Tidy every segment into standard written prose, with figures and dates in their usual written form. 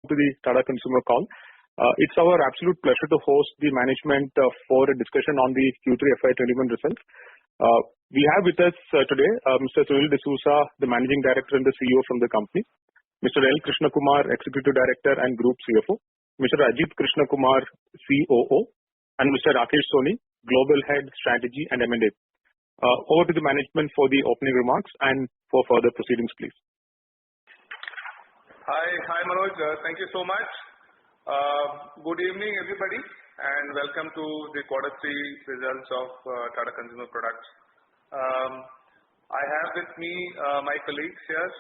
to the Tata Consumer call. It's our absolute pleasure to host the management for a discussion on the Q3 FY21 results. We have with us today Mr. Sunil D'Souza, the Managing Director and the CEO from the company, Mr. L. Krishnakumar, Executive Director and Group CFO, Mr. Ajit Krishnakumar, COO, and Mr. Rakesh Soni, Global Head Strategy and M&A. Over to the management for the opening remarks and for further proceedings, please. Hi Manoj, thank you so much. Good evening everybody and welcome to the quarter 3 results of Tata Consumer Products. I have with me my colleagues here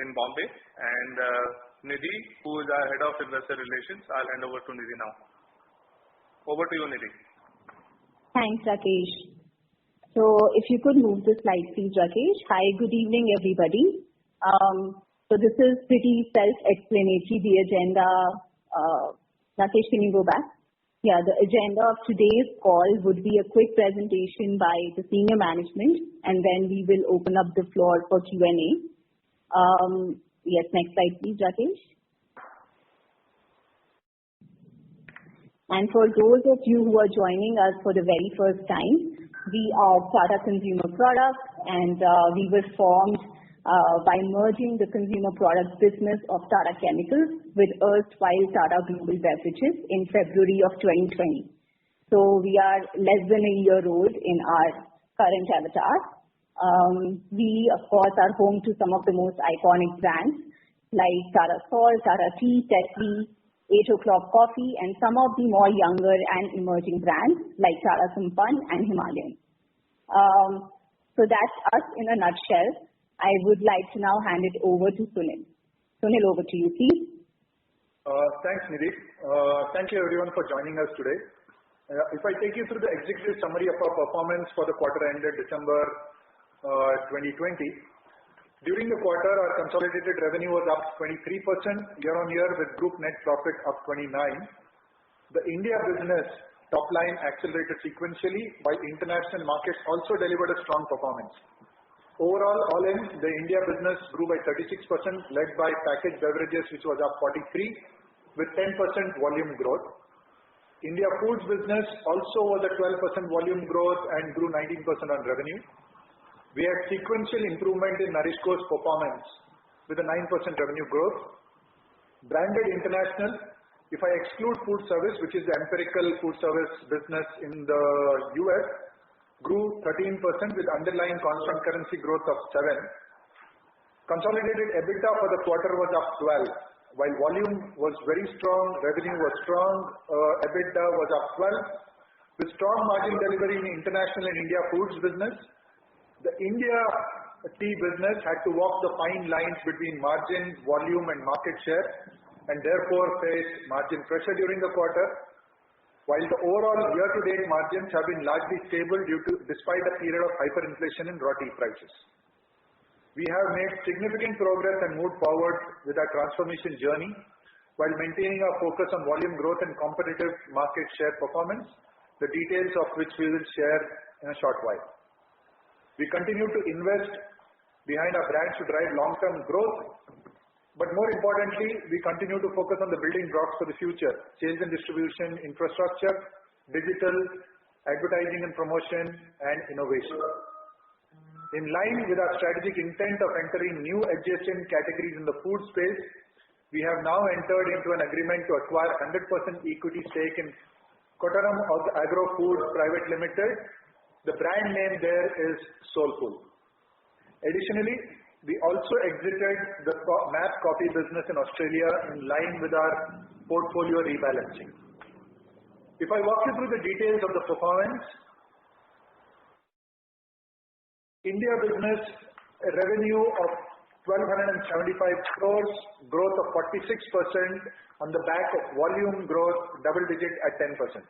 in Bombay and Nidhi, who is our Head of Investor Relations. I'll hand over to Nidhi now. Over to you, Nidhi. Thanks, Rakesh. So if you could move the slide please, Rakesh. Hi, good evening everybody. So this is pretty self-explanatory, the agenda. Rakesh, can you go back? Yeah, the agenda of today's call would be a quick presentation by the senior management and then we will open up the floor for Q&A. Yes, next slide please, Rakesh. And for those of you who are joining us for the very first time, we are Tata Consumer Products and we were formed by merging the consumer products business of Tata Chemicals with erstwhile Tata Global Beverages in February of 2020. So we are less than a year old in our current avatar. We of course are home to some of the most iconic brands like Tata Salt, Tata Tea, Tetley, 8 O'Clock Coffee and some of the more younger and emerging brands like Tata Sampann and Himalayan. So that's us in a nutshell. I would like to now hand it over to Sunil. Sunil, over to you, please. Thanks, Nidhi. Thank you everyone for joining us today. If I take you through the executive summary of our performance for the quarter ended December 2020, during the quarter our consolidated revenue was up 23% year-on-year with group net profit up 29%. The India business top line accelerated sequentially while international markets also delivered a strong performance. Overall, all in, the India business grew by 36%, led by packaged beverages, which was up 43%, with 10% volume growth. India Foods business also was a 12% volume growth and grew 19% on revenue. We had sequential improvement in NourishCo's performance with a 9% revenue growth. Branded International, if I exclude food service, which is the empirical food service business in the US, grew 13% with underlying constant currency growth of 7%. Consolidated EBITDA for the quarter was up 12%. While volume was very strong, revenue was strong, EBITDA was up 12%. With strong margin delivery in international and India Foods business, the India Tea business had to walk the fine lines between margin, volume and market share and therefore faced margin pressure during the quarter. While the overall year-to-date margins have been largely stable despite a period of hyperinflation in raw tea prices. We have made significant progress and moved forward with our transformation journey while maintaining our focus on volume growth and competitive market share performance, the details of which we will share in a short while. We continue to invest behind our brands to drive long-term growth. But more importantly, we continue to focus on the building blocks for the future: sales and distribution, infrastructure, digital, advertising and promotion, and innovation. In line with our strategic intent of entering new adjacent categories in the food space, we have now entered into an agreement to acquire 100% equity stake in Kottaram Agro Foods Private Limited. The brand name there is Soulfull. Additionally, we also exited the MAP coffee business in Australia in line with our portfolio rebalancing. If I walk you through the details of the performance, India business revenue of 1,275 crores, growth of 46% on the back of volume growth, double digit at 10%.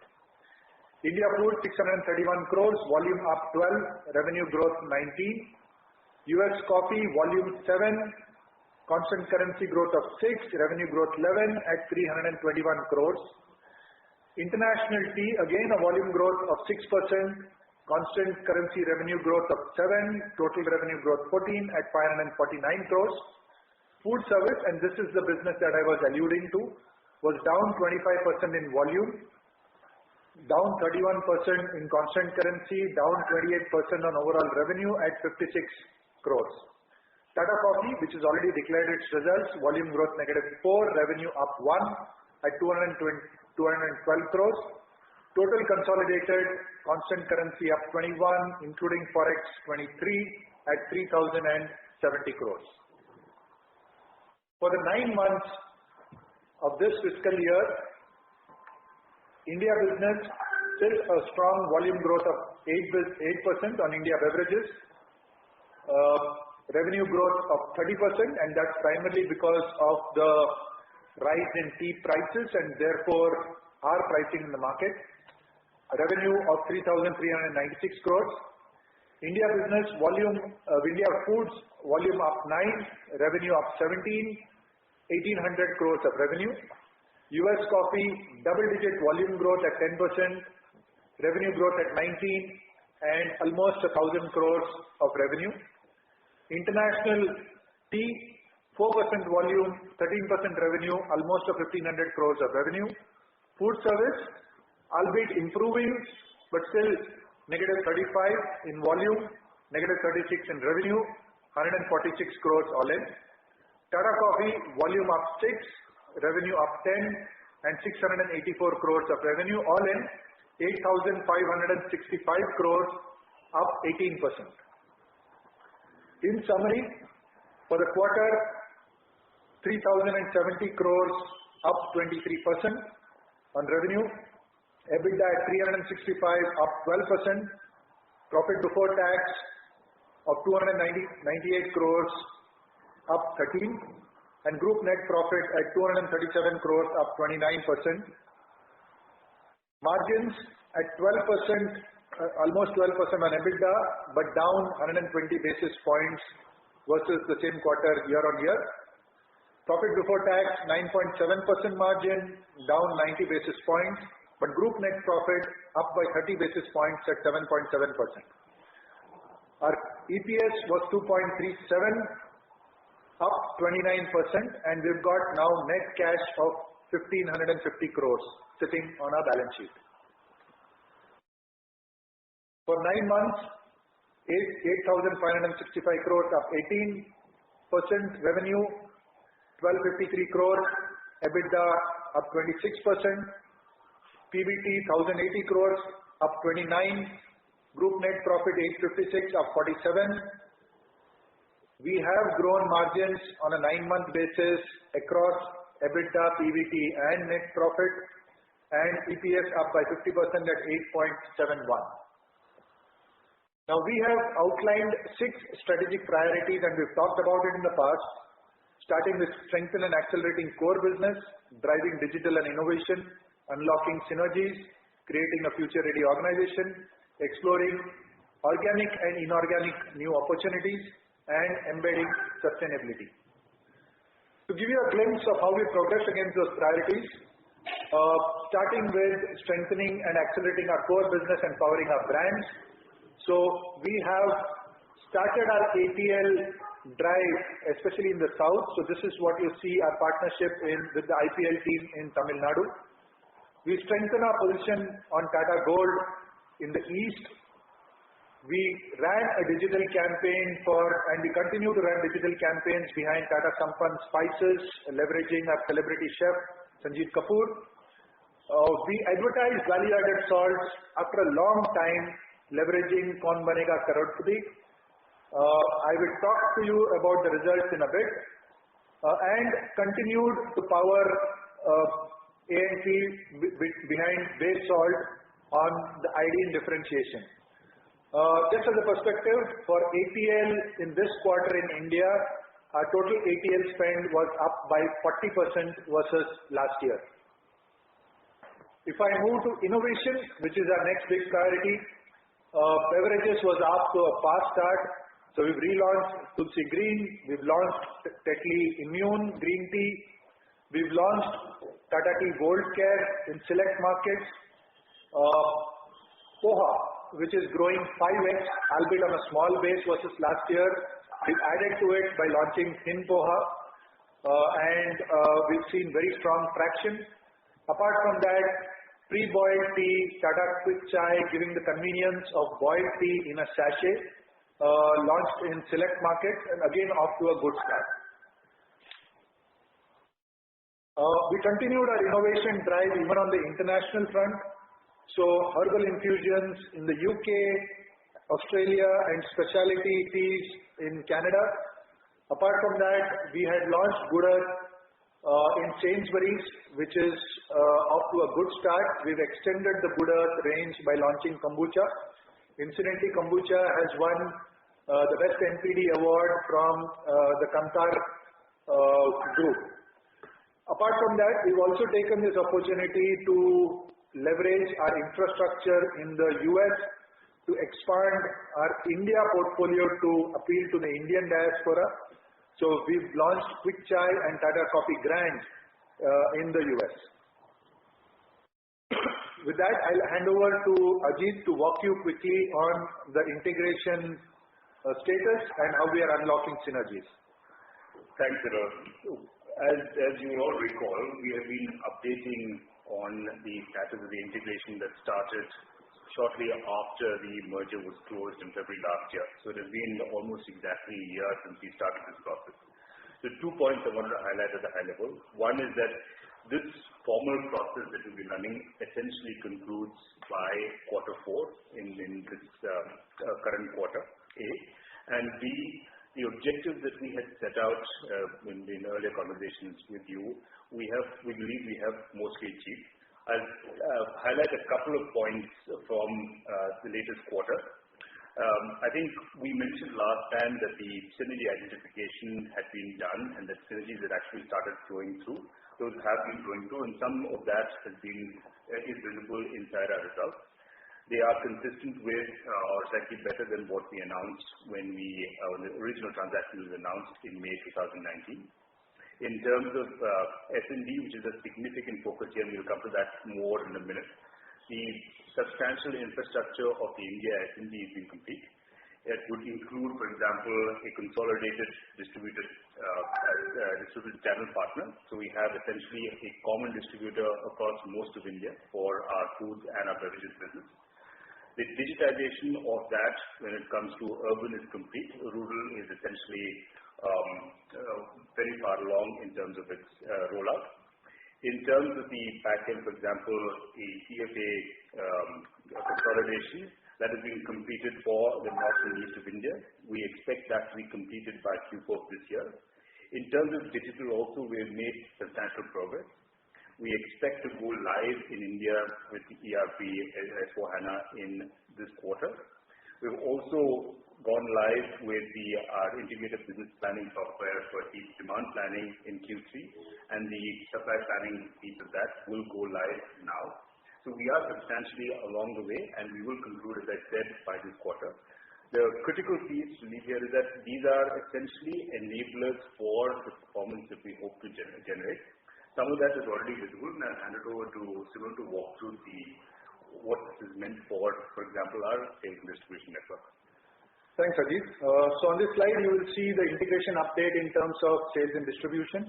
India Foods 631 crores, volume up 12%, revenue growth 19%. US Coffee volume 7, constant currency growth of 6, revenue growth 11 at 321 crores. International Tea, again a volume growth of 6%, constant currency revenue growth of 7, total revenue growth 14 at 549 crores. Food service, and this is the business that I was alluding to, was down 25% in volume, down 31% in constant currency, down 28% on overall revenue at 56 crores. Tata Coffee, which has already declared its results, volume growth -4, revenue up 1 at 212 crores. Total consolidated constant currency up 21, including Forex 23 at 3,070 crores. For the 9 months of this fiscal year, India business still a strong volume growth of 8% on India beverages. Revenue growth of 30%, and that's primarily because of the rise in tea prices and therefore our pricing in the market. Revenue of 3,396 crores. India business volume, India foods volume up 9, revenue up 17, 1,800 crores of revenue. US coffee double-digit volume growth at 10%, revenue growth at 19, and almost 1,000 crores of revenue. International tea 4% volume, 13% revenue, almost 1,500 crores of revenue. Food service, albeit improving, but still -35 in volume, -36 in revenue, 146 crores all in. Tata Coffee, volume up 6, revenue up 10, and 684 crores of revenue, all in 8,565 crores, up 18%. In summary, for the quarter, 3,070 crores, up 23% on revenue. EBITDA at 365, up 12%. Profit before tax of 298 crores, up 13%. And group net profit at 237 crores, up 29%. Margins at 12%, almost 12% on EBITDA, but down 120 basis points versus the same quarter year-on-year. Profit before tax, 9.7% margin, down 90 basis points, but group net profit up by 30 basis points at 7.7%. Our EPS was 2.37, up 29%, and we've got now net cash of 1,550 crores sitting on our balance sheet. For 9 months, 8,565 crores, up 18%, revenue 1,253 crores, EBITDA up 26%, PBT 1,080 crores, up 29%, group net profit 856, up 47%. We have grown margins on a 9-month basis across EBITDA, PBT and net profit, and EPS up by 50% at 8.71. Now we have outlined 6 strategic priorities, and we've talked about it in the past, starting with strengthen and accelerating core business, driving digital and innovation, unlocking synergies, creating a future-ready organization, exploring organic and inorganic new opportunities, and embedding sustainability. To give you a glimpse of how we progress against those priorities, starting with strengthening and accelerating our core business and powering our brands. So we have started our ATL drive, especially in the south. So this is what you see our partnership with the IPL team in Tamil Nadu. We strengthen our position on Tata Gold in the east. We ran a digital campaign and we continue to run digital campaigns behind Tata Sampann Spices, leveraging our celebrity chef, Sanjeev Kapoor. We advertise value-added salts after a long time, leveraging Kaun Banega Crorepati. I will talk to you about the results in a bit, and continued to power A&P behind base salt on the iodine differentiation. Just as a perspective, for ATL in this quarter in India, our total ATL spend was up by 40% versus last year. If I move to innovation, which is our next big priority, beverages was off to a fast start. So we've relaunched Tulsi Green, we've launched Tetley Immune Green Tea, we've launched Tata Tea Gold Care in select markets. Poha, which is growing 5x, albeit on a small base versus last year. We've added to it by launching Thin Poha. and we've seen very strong traction. Apart from that, pre-boiled tea, Tata Quick Chai, giving the convenience of boiled tea in a sachet, launched in select markets and again off to a good start. We continued our innovation drive even on the international front. So herbal infusions in the UK, Australia, and specialty teas in Canada. Apart from that, we had launched Good Earth in Sainsbury's, which is off to a good start. We've extended the Good Earth range by launching kombucha. Incidentally, kombucha has won the Best NPD award from the Kantar group. Apart from that, we've also taken this opportunity to leverage our infrastructure in the US to expand our India portfolio to appeal to the Indian diaspora. So we've launched Quick Chai and Tata Coffee Grand in the US. With that, I'll hand over to Ajit to walk you quickly on the integration status and how we are unlocking synergies. Thanks, Vinod. As you all recall, we have been updating on the status of the integration that started shortly after the merger was closed in February last year. So it has been almost exactly a year since we started this process. The 2 points I wanted to highlight at the high level. One is that this formal process that we've been running essentially concludes by Q4 in this current quarter, A. And B, the objectives that we had set out in earlier conversations with you, we believe we have mostly achieved. I'll highlight a couple of points from the latest quarter. I think we mentioned last time that the synergy identification had been done and that synergies had actually started flowing through. Those have been flowing through, and some of that is visible inside our results. They are consistent with or slightly better than what we announced when the original transaction was announced in May 2019. In terms of S&D, which is a significant focus here, and we'll come to that more in a minute, the substantial infrastructure of the India S&D has been complete. It would include, for example, a consolidated distributed channel partner. So we have essentially a common distributor across most of India for our foods and our beverages business. The digitization of that when it comes to urban is complete. Rural is essentially very far along in terms of its rollout. In terms of the backend, for example, the CFA consolidation that has been completed for the north and east of India. We expect that to be completed by Q4 this year. In terms of digital also, we have made substantial progress. We expect to go live in India with the ERP S/4HANA in this quarter. We've also gone live with our integrated business planning software for demand planning in Q3, and the supply planning piece of that will go live now. So we are substantially along the way, and we will conclude, as I said, by this quarter. The critical piece to leave here is that these are essentially enablers for the performance that we hope to generate. Some of that is already visible, and I'll hand it over to Sunil to walk through what this is meant for example, our sales and distribution network. Thanks, Ajit. So on this slide, you will see the integration update in terms of sales and distribution.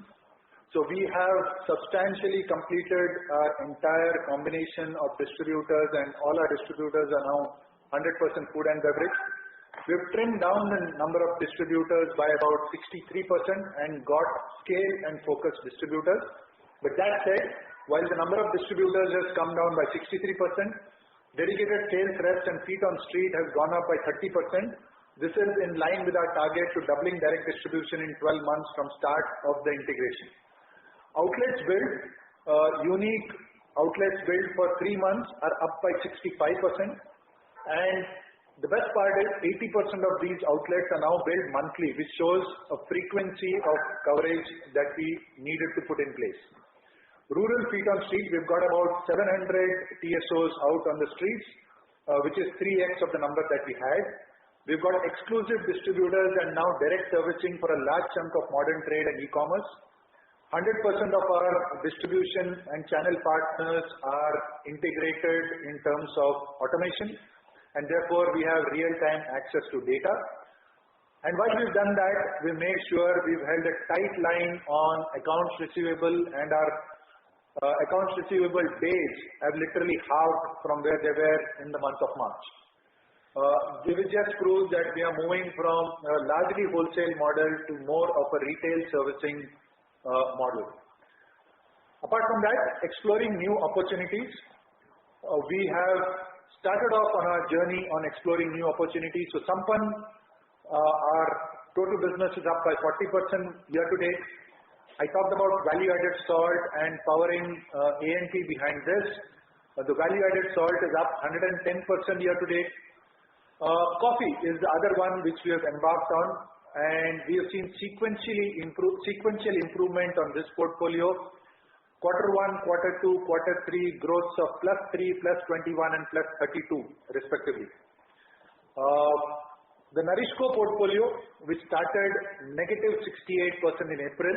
So we have substantially completed our entire combination of distributors, and all our distributors are now 100% food and beverage. We've trimmed down the number of distributors by about 63% and got scale and focused distributors. But that said, while the number of distributors has come down by 63%, dedicated sales reps and feet on street has gone up by 30%. This is in line with our target to doubling direct distribution in 12 months from start of the integration. Outlets built, unique outlets built for 3 months are up by 65%. And the best part is 80% of these outlets are now built monthly, which shows a frequency of coverage that we needed to put in place. Rural feet on street, we've got about 700 TSOs out on the streets, which is 3x of the number that we had. We've got exclusive distributors and now direct servicing for a large chunk of modern trade and e-commerce. 100% of our distribution and channel partners are integrated in terms of automation, and therefore we have real-time access to data. And while we've done that, we made sure we've held a tight line on accounts receivable, and our accounts receivable days have literally halved from where they were in the month of March. This just proves that we are moving from a largely wholesale model to more of a retail servicing model. Apart from that, exploring new opportunities. We have started off on our journey on exploring new opportunities. So Sampann, our total business is up by 40% year to date. I talked about value-added salt and powering A&P behind this. The value-added salt is up 110% year to date. Coffee is the other one which we have embarked on, and we have seen sequential improvement on this portfolio. Q1, Q2, Q3 growths of +3, +21 and +32 respectively. The NourishCo portfolio, which started -68% in April,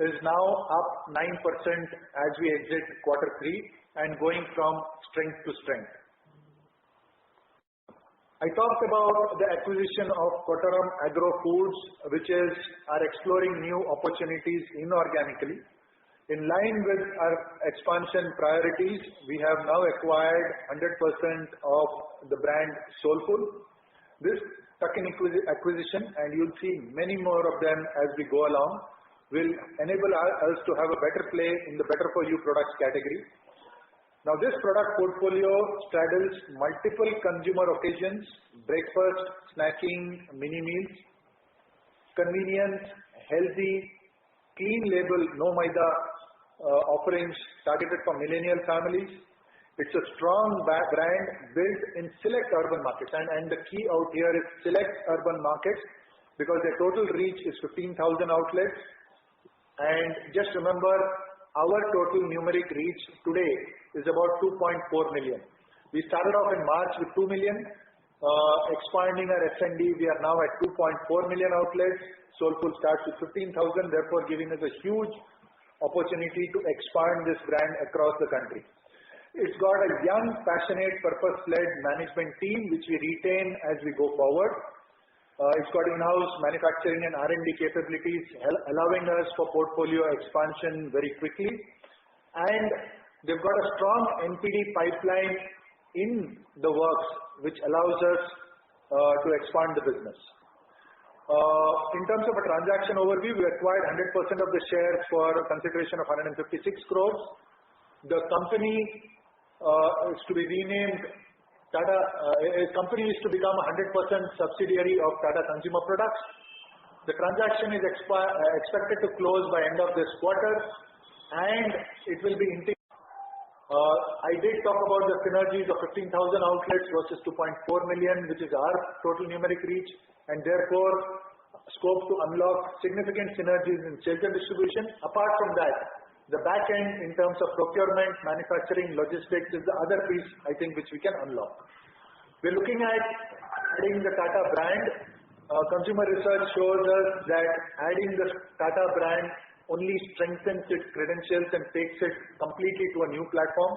is now up 9% as we exit Q3 and going from strength to strength. I talked about the acquisition of Kottaram Agro Foods, which is our exploring new opportunities inorganically. In line with our expansion priorities, we have now acquired 100% of the brand Soulfull. This tuck-in acquisition, and you'll see many more of them as we go along, will enable us to have a better play in the better for you products category. Now this product portfolio straddles multiple consumer occasions: breakfast, snacking, mini meals, convenience, healthy, clean label, no maida offerings targeted for millennial families. It's a strong brand built in select urban markets, and the key out here is select urban markets, because their total reach is 15,000 outlets. And just remember, our total numeric reach today is about 2.4 million. We started off in March with 2 million, expanding our S&D. We are now at 2.4 million outlets. Soulfull starts with 15,000, therefore giving us a huge opportunity to expand this brand across the country. It's got a young, passionate, purpose-led management team, which we retain as we go forward. It's got in-house manufacturing and R&D capabilities, allowing us for portfolio expansion very quickly. And they've got a strong NPD pipeline in the works, which allows us to expand the business. In terms of a transaction overview, we acquired 100% of the shares for a consideration of 156 crores. The company is to be renamed Tata. Company is to become a 100% subsidiary of Tata Consumer Products. The transaction is expected to close by end of this quarter, and it will be integrated. I did talk about the synergies of 15,000 outlets versus 2.4 million, which is our total numeric reach, and therefore scope to unlock significant synergies in sales and distribution. Apart from that, the back end in terms of procurement, manufacturing, logistics is the other piece, I think, which we can unlock. We're looking at adding the Tata brand. Consumer research shows us that adding the Tata brand only strengthens its credentials and takes it completely to a new platform.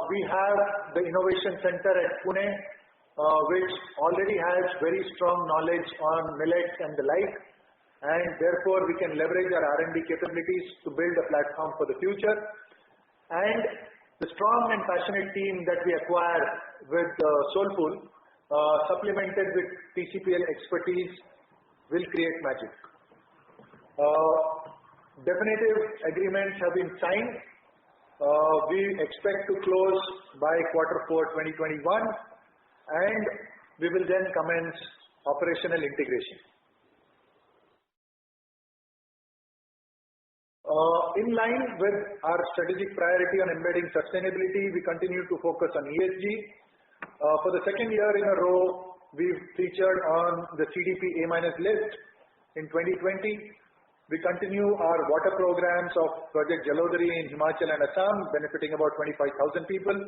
We have the innovation center at Pune, which already has very strong knowledge on millets and the like, and therefore we can leverage our R&D capabilities to build a platform for the future. And the strong and passionate team that we acquire with Soulfull, supplemented with TCPL expertise, will create magic. Definitive agreements have been signed. We expect to close by Q4 2021, and we will then commence operational integration. In line with our strategic priority on embedding sustainability, we continue to focus on ESG. For the second year in a row, we've featured on the CDP A- list. In 2020, we continue our water programs of Project Jalodhari in Himachal and Assam, benefiting about 25,000 people.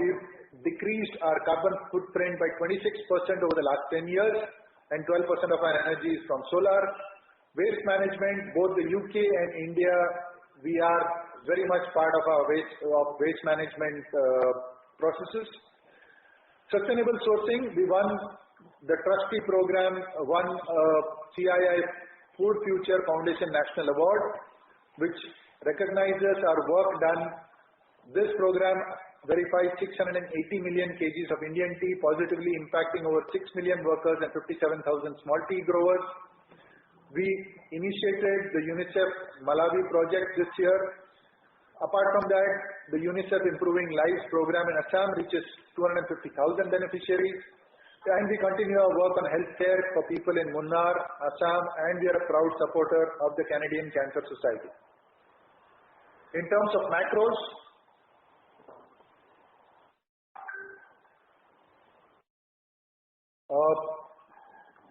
We've decreased our carbon footprint by 26% over the last 10 years, and 12% of our energy is from solar. Waste management, both the UK and India, we are very much part of our waste management processes. Sustainable sourcing, we won the trustee program won CII Food Future Foundation National Award, which recognizes our work done. This program verifies 680 million kgs of Indian tea, positively impacting over 6 million workers and 57,000 small tea growers. We initiated the UNICEF Malawi project this year. Apart from that, the UNICEF Improving Lives program in Assam reaches 250,000 beneficiaries. And we continue our work on healthcare for people in Munnar, Assam, and we are a proud supporter of the Canadian Cancer Society. In terms of macros,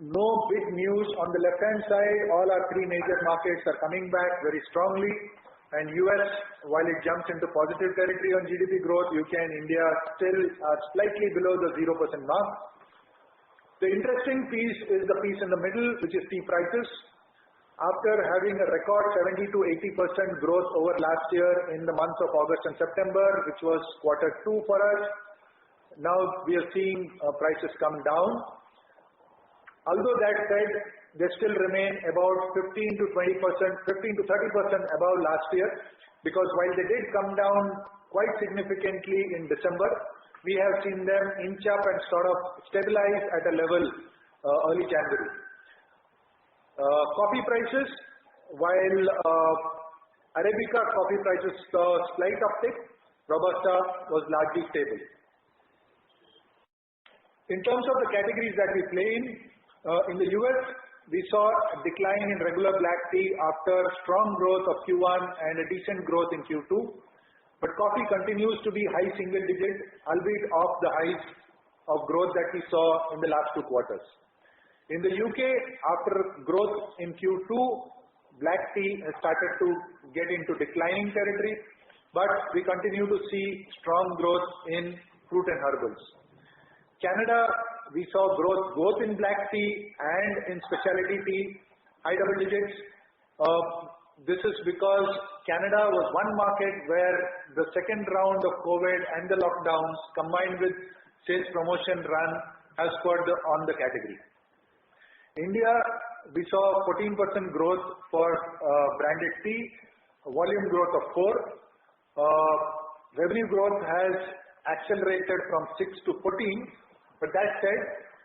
no big news on the left-hand side. All our three major markets are coming back very strongly. And US, while it jumps into positive territory on GDP growth, UK and India still are slightly below the 0% mark. The interesting piece is the piece in the middle, which is tea prices. After having a record 70 to 80% growth over last year in the months of August and September, which was Q2 for us, now we are seeing prices come down. Although that said, they still remain about 15 to 30% above last year, because while they did come down quite significantly in December, we have seen them inch up and sort of stabilize at a level early January. Coffee prices, while Arabica coffee prices saw a slight uptick, Robusta was largely stable. In terms of the categories that we play in the US, we saw a decline in regular black tea after strong growth of Q1 and a decent growth in Q2. But coffee continues to be high single digit, albeit off the highs of growth that we saw in the last 2 quarters. In the UK, after growth in Q2, black tea has started to get into declining territory, but we continue to see strong growth in fruit and herbals. Canada, we saw growth both in black tea and in specialty tea, high double digits. This is because Canada was one market where the second round of COVID and the lockdowns combined with sales promotion run has spurred on the category. India, we saw 14% growth for branded tea, volume growth of 4. Revenue growth has accelerated from 6 to 14. But that said,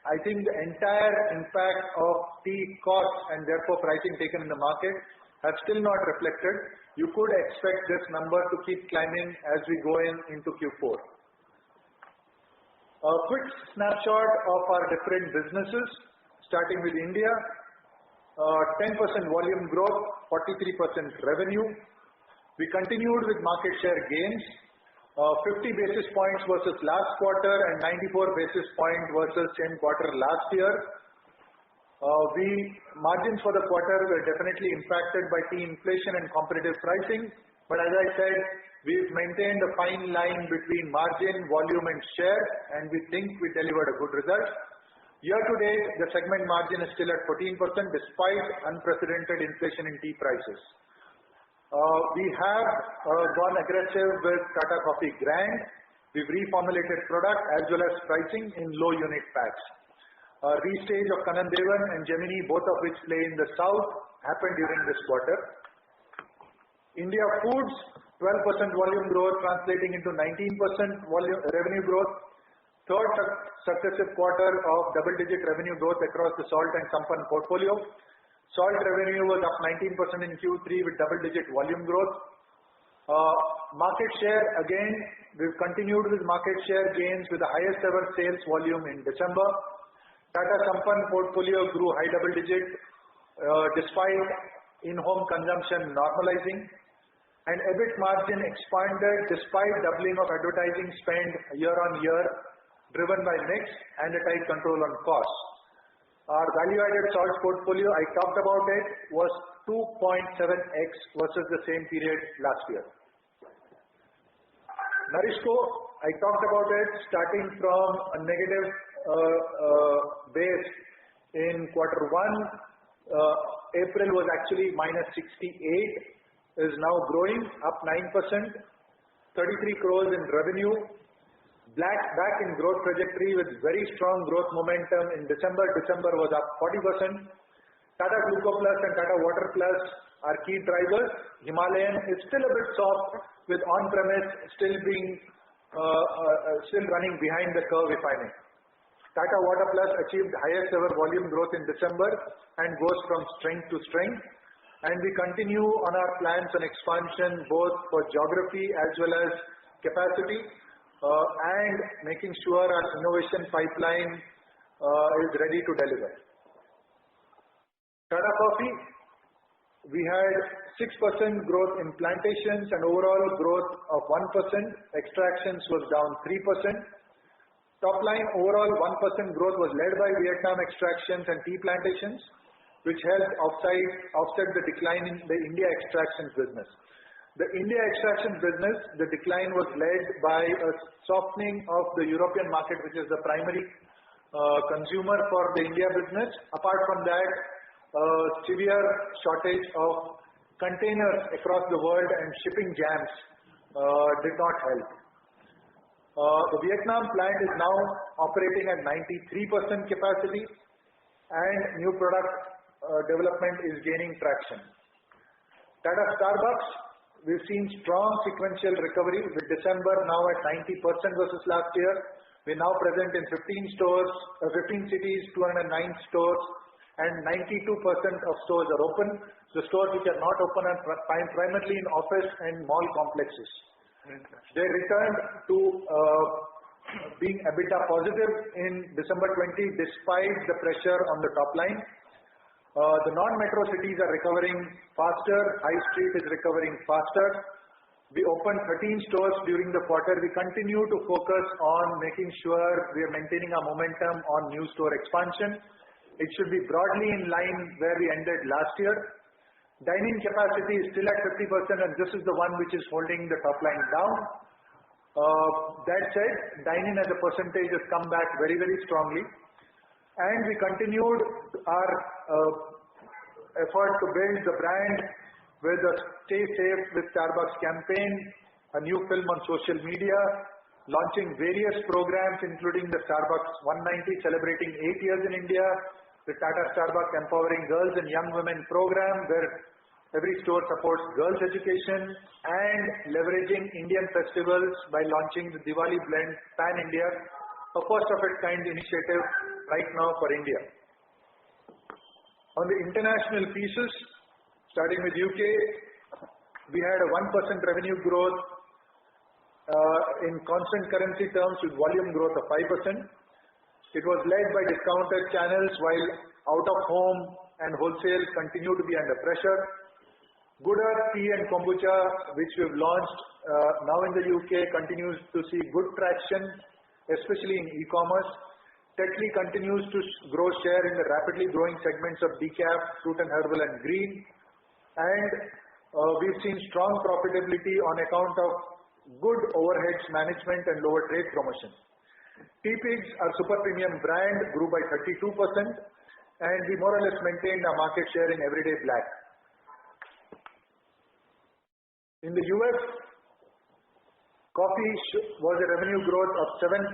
I think the entire impact of tea costs and therefore pricing taken in the market have still not reflected. You could expect this number to keep climbing as we go into Q4. A quick snapshot of our different businesses, starting with India. 10% volume growth, 43% revenue. We continued with market share gains. 50 basis points versus last quarter and 94 basis points versus same quarter last year. Margins for the quarter were definitely impacted by tea inflation and competitive pricing. But as I said, we've maintained a fine line between margin, volume and share, and we think we delivered a good result. Year to date, the segment margin is still at 14% despite unprecedented inflation in tea prices. We have gone aggressive with Tata Coffee Grand. We've reformulated product as well as pricing in low unit packs. Restage of Kanan Devan and Gemini, both of which play in the south, happened during this quarter. India Foods, 12% volume growth translating into 19% revenue growth. Third successive quarter of double-digit revenue growth across the salt and Sampann portfolio. Salt revenue was up 19% in Q3 with double-digit volume growth. Market share, again, we've continued with market share gains with the highest ever sales volume in December. Tata Sampann portfolio grew high double-digit despite in-home consumption normalizing. And EBIT margin expanded despite doubling of advertising spend year on year, driven by mix and a tight control on costs. Our value-added salt portfolio, I talked about it, was 2.7x versus the same period last year. Nourishco, I talked about it, starting from a negative base in Q1. April was actually -68, is now growing, up 9%, 33 crores in revenue. Black back in growth trajectory with very strong growth momentum in December. December was up 40%. Tata Gluco Plus and Tata Water Plus are key drivers. Himalayan is still a bit soft with on-premise still running behind the curve, if I may. Tata Water Plus achieved highest ever volume growth in December and goes from strength to strength. And we continue on our plans on expansion both for geography as well as capacity and making sure our innovation pipeline is ready to deliver. Tata Coffee, we had 6% growth in plantations and overall growth of 1%. Extractions was down 3%. Top line overall 1% growth was led by Vietnam extractions and tea plantations, which helped offset the decline in the India extractions business. The India extraction business, the decline was led by a softening of the European market, which is the primary consumer for the India business. Apart from that, severe shortage of containers across the world and shipping jams did not help. The Vietnam plant is now operating at 93% capacity and new product development is gaining traction. Tata Starbucks, we've seen strong sequential recovery with December now at 90% versus last year. We're now present in 15 cities, 209 stores, and 92% of stores are open. The stores which are not open are primarily in office and mall complexes. They returned to being EBITDA positive in December 20 despite the pressure on the top line. The non-metro cities are recovering faster. High Street is recovering faster. We opened 13 stores during the quarter. We continue to focus on making sure we are maintaining our momentum on new store expansion. It should be broadly in line where we ended last year. Dine-in capacity is still at 50% and this is the one which is holding the top line down. That said, dine-in as a percentage has come back very, very strongly. And we continued our effort to build the brand with a Stay Safe with Starbucks campaign, a new film on social media, launching various programs including the Starbucks 190 celebrating 8 years in India, the Tata Starbucks Empowering Girls and Young Women program where every store supports girls' education and leveraging Indian festivals by launching the Diwali Blend Pan India, a first of its kind initiative right now for India. On the international pieces, starting with UK, we had a 1% revenue growth in constant currency terms with volume growth of 5%. It was led by discounted channels while out of home and wholesale continue to be under pressure. Good Earth Tea and Kombucha, which we've launched now in the UK, continues to see good traction, especially in e-commerce. Tetley continues to grow share in the rapidly growing segments of decaf, fruit and herbal and green. And we've seen strong profitability on account of good overheads management and lower trade promotion. Teapigs, our super premium brand, grew by 32% and we more or less maintained our market share in everyday black. In the US, coffee was a revenue growth of 7%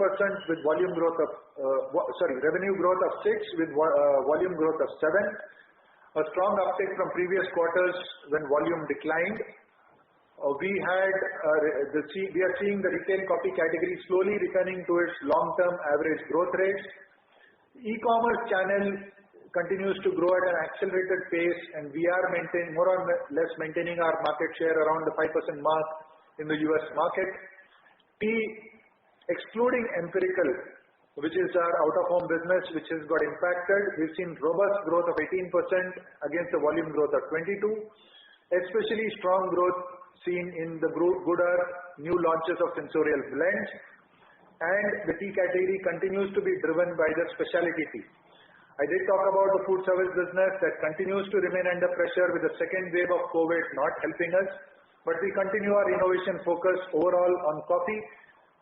with volume growth of, revenue growth of 6 with volume growth of 7. A strong uptick from previous quarters when volume declined. We are seeing the retail coffee category slowly returning to its long-term average growth rates. E-commerce channel continues to grow at an accelerated pace and we are more or less maintaining our market share around the 5% mark in the US market. Tea, excluding Empirical, which is our out-of-home business which has got impacted, we've seen robust growth of 18% against a volume growth of 22%. Especially strong growth seen in the Good Earth new launches of sensorial blends, and the tea category continues to be driven by the specialty tea. I did talk about the food service business that continues to remain under pressure with the second wave of COVID not helping us, but we continue our innovation focus overall on coffee.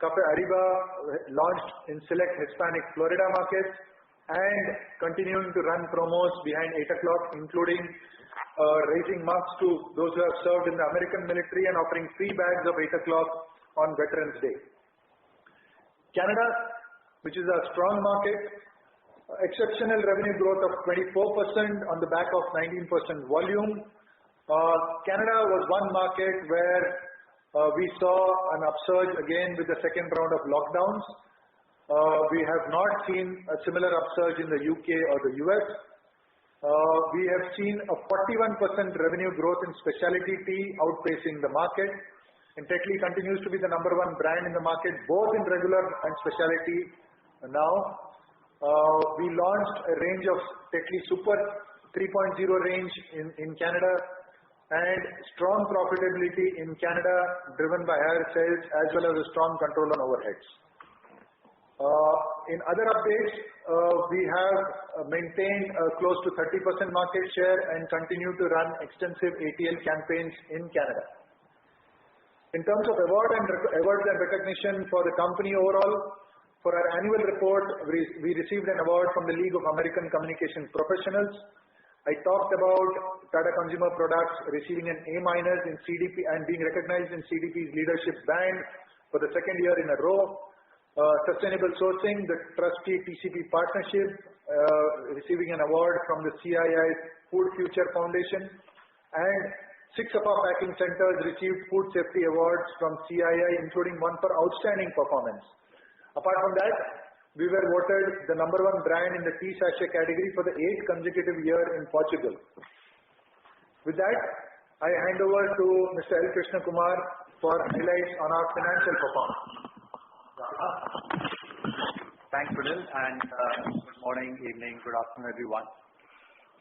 Cafe Arriba launched in select Hispanic Florida markets and continuing to run promos behind 8 o'clock, including raising marks to those who have served in the American military and offering free bags of 8 o'clock on Veterans Day. Canada, which is a strong market, exceptional revenue growth of 24% on the back of 19% volume. Canada was one market where we saw an upsurge again with the second round of lockdowns. We have not seen a similar upsurge in the UK or the US. We have seen a 41% revenue growth in specialty tea outpacing the market. And Tetley continues to be the number one brand in the market, both in regular and specialty now. We launched a range of Tetley Super 3.0 range in Canada, and strong profitability in Canada driven by higher sales as well as a strong control on overheads. In other updates, we have maintained close to 30% market share and continue to run extensive ATL campaigns in Canada. In terms of awards and recognition for the company overall, for our annual report, we received an award from the League of American Communications Professionals. I talked about Tata Consumer Products receiving an A- in CDP and being recognized in CDP's leadership band for the second year in a row. Sustainable sourcing, the Trustee TCP partnership, receiving an award from the CII Food Future Foundation, and 6 of our packing centers received food safety awards from CII, including one for outstanding performance. Apart from that, we were voted the number one brand in the tea sachet category for the 8th consecutive year in Portugal. With that, I hand over to Mr. L. Krishna Kumar for highlights on our financial performance. Thanks, Sunil, and good morning, evening, good afternoon, everyone.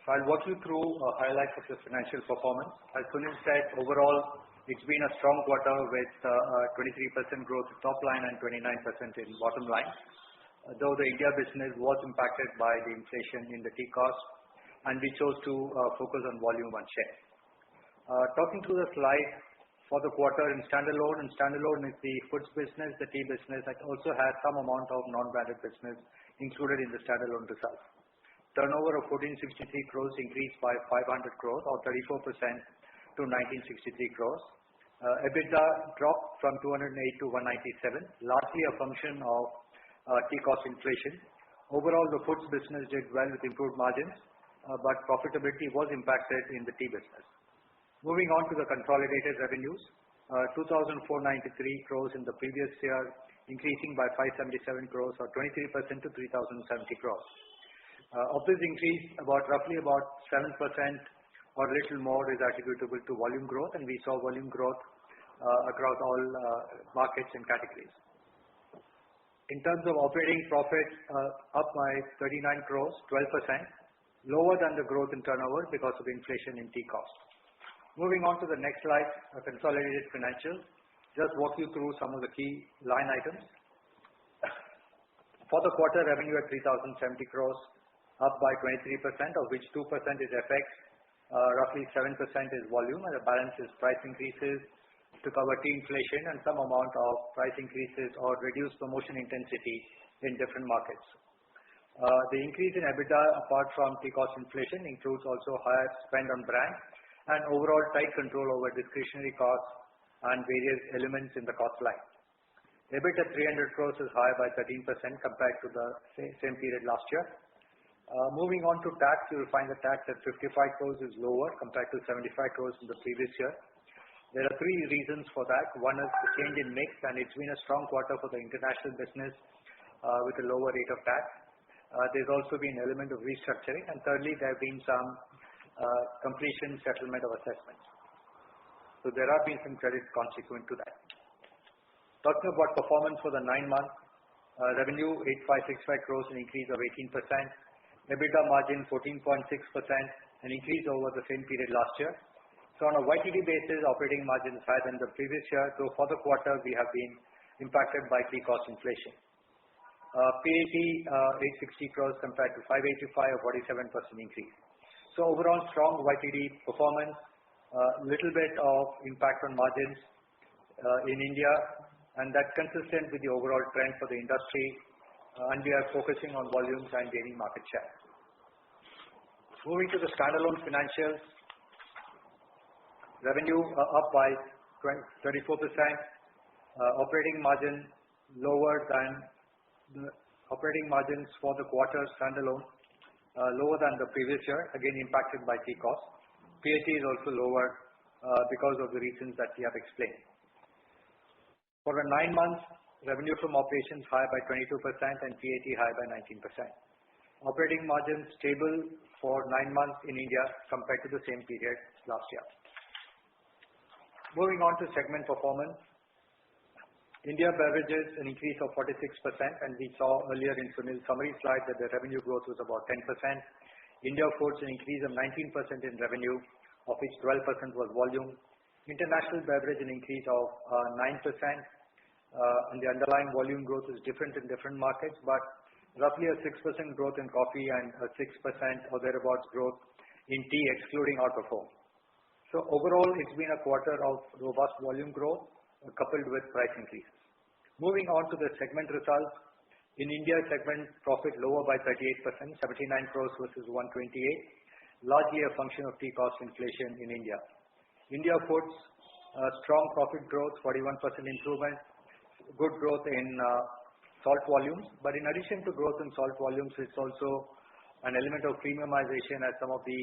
So I'll walk you through highlights of the financial performance. As Sunil said, overall, it's been a strong quarter with 23% growth in top line and 29% in bottom line. Though the India business was impacted by the inflation in the tea cost, and we chose to focus on volume and share. Talking through the slide for the quarter in standalone is the foods business, the tea business, that also has some amount of non-branded business included in the standalone results. Turnover of 1463 crores increased by 500 crores or 34% to 1963 crores. EBITDA dropped from 208 to 197, largely a function of tea cost inflation. Overall, the foods business did well with improved margins, but profitability was impacted in the tea business. Moving on to the consolidated revenues, 2,493 crores in the previous year, increasing by 577 crores or 23% to 3,070 crores. Of this increase, roughly about 7% or little more is attributable to volume growth, and we saw volume growth across all markets and categories. In terms of operating profit, up by 39 crores, 12%, lower than the growth in turnover because of inflation in tea cost. Moving on to the next slide, consolidated financials. Just walk you through some of the key line items. For the quarter, revenue at 3,070 crores, up by 23%, of which 2% is FX, roughly 7% is volume, and the balance is price increases to cover tea inflation and some amount of price increases or reduced promotion intensity in different markets. The increase in EBITDA, apart from tea cost inflation, includes also higher spend on brand and overall tight control over discretionary costs and various elements in the cost line. EBIT at 300 crores is higher by 13% compared to the same period last year. Moving on to tax, you will find the tax at 55 crores is lower compared to 75 crores in the previous year. There are 3 reasons for that. One is the change in mix, and it's been a strong quarter for the international business with a lower rate of tax. There's also been an element of restructuring, and thirdly, there have been some completion settlement of assessments. So there have been some credits consequent to that. Talking about performance for the 9 months, revenue 8565 crores, an increase of 18%. EBITDA margin 14.6%, an increase over the same period last year. So on a YTD basis, operating margin is higher than the previous year, though for the quarter we have been impacted by tea cost inflation. PAT 860 crores compared to 585, a 47% increase. So overall strong YTD performance, little bit of impact on margins in India, and that's consistent with the overall trend for the industry, and we are focusing on volumes and gaining market share. Moving to the standalone financials, revenue up by 34%, operating margin lower than The operating margins for the quarter standalone lower than the previous year, again impacted by tea costs. PAT is also lower because of the reasons that we have explained. For the 9 months, revenue from operations higher by 22% and PAT higher by 19%. Operating margins stable for 9 months in India compared to the same period last year. Moving on to segment performance. India Beverages, an increase of 46%, and we saw earlier in Sunil's summary slide that the revenue growth was about 10%. India Foods, an increase of 19% in revenue, of which 12% was volume. International Beverage, an increase of 9%, and the underlying volume growth is different in different markets, but roughly a 6% growth in coffee and a 6% or thereabouts growth in tea, excluding out of home. So overall, it's been a quarter of robust volume growth coupled with price increases. Moving on to the segment results. In India, segment profit lower by 38%, 79 crores versus 128, largely a function of tea cost inflation in India. India Foods, strong profit growth, 41% improvement, good growth in salt volumes. But in addition to growth in salt volumes, it's also an element of premiumization as some of the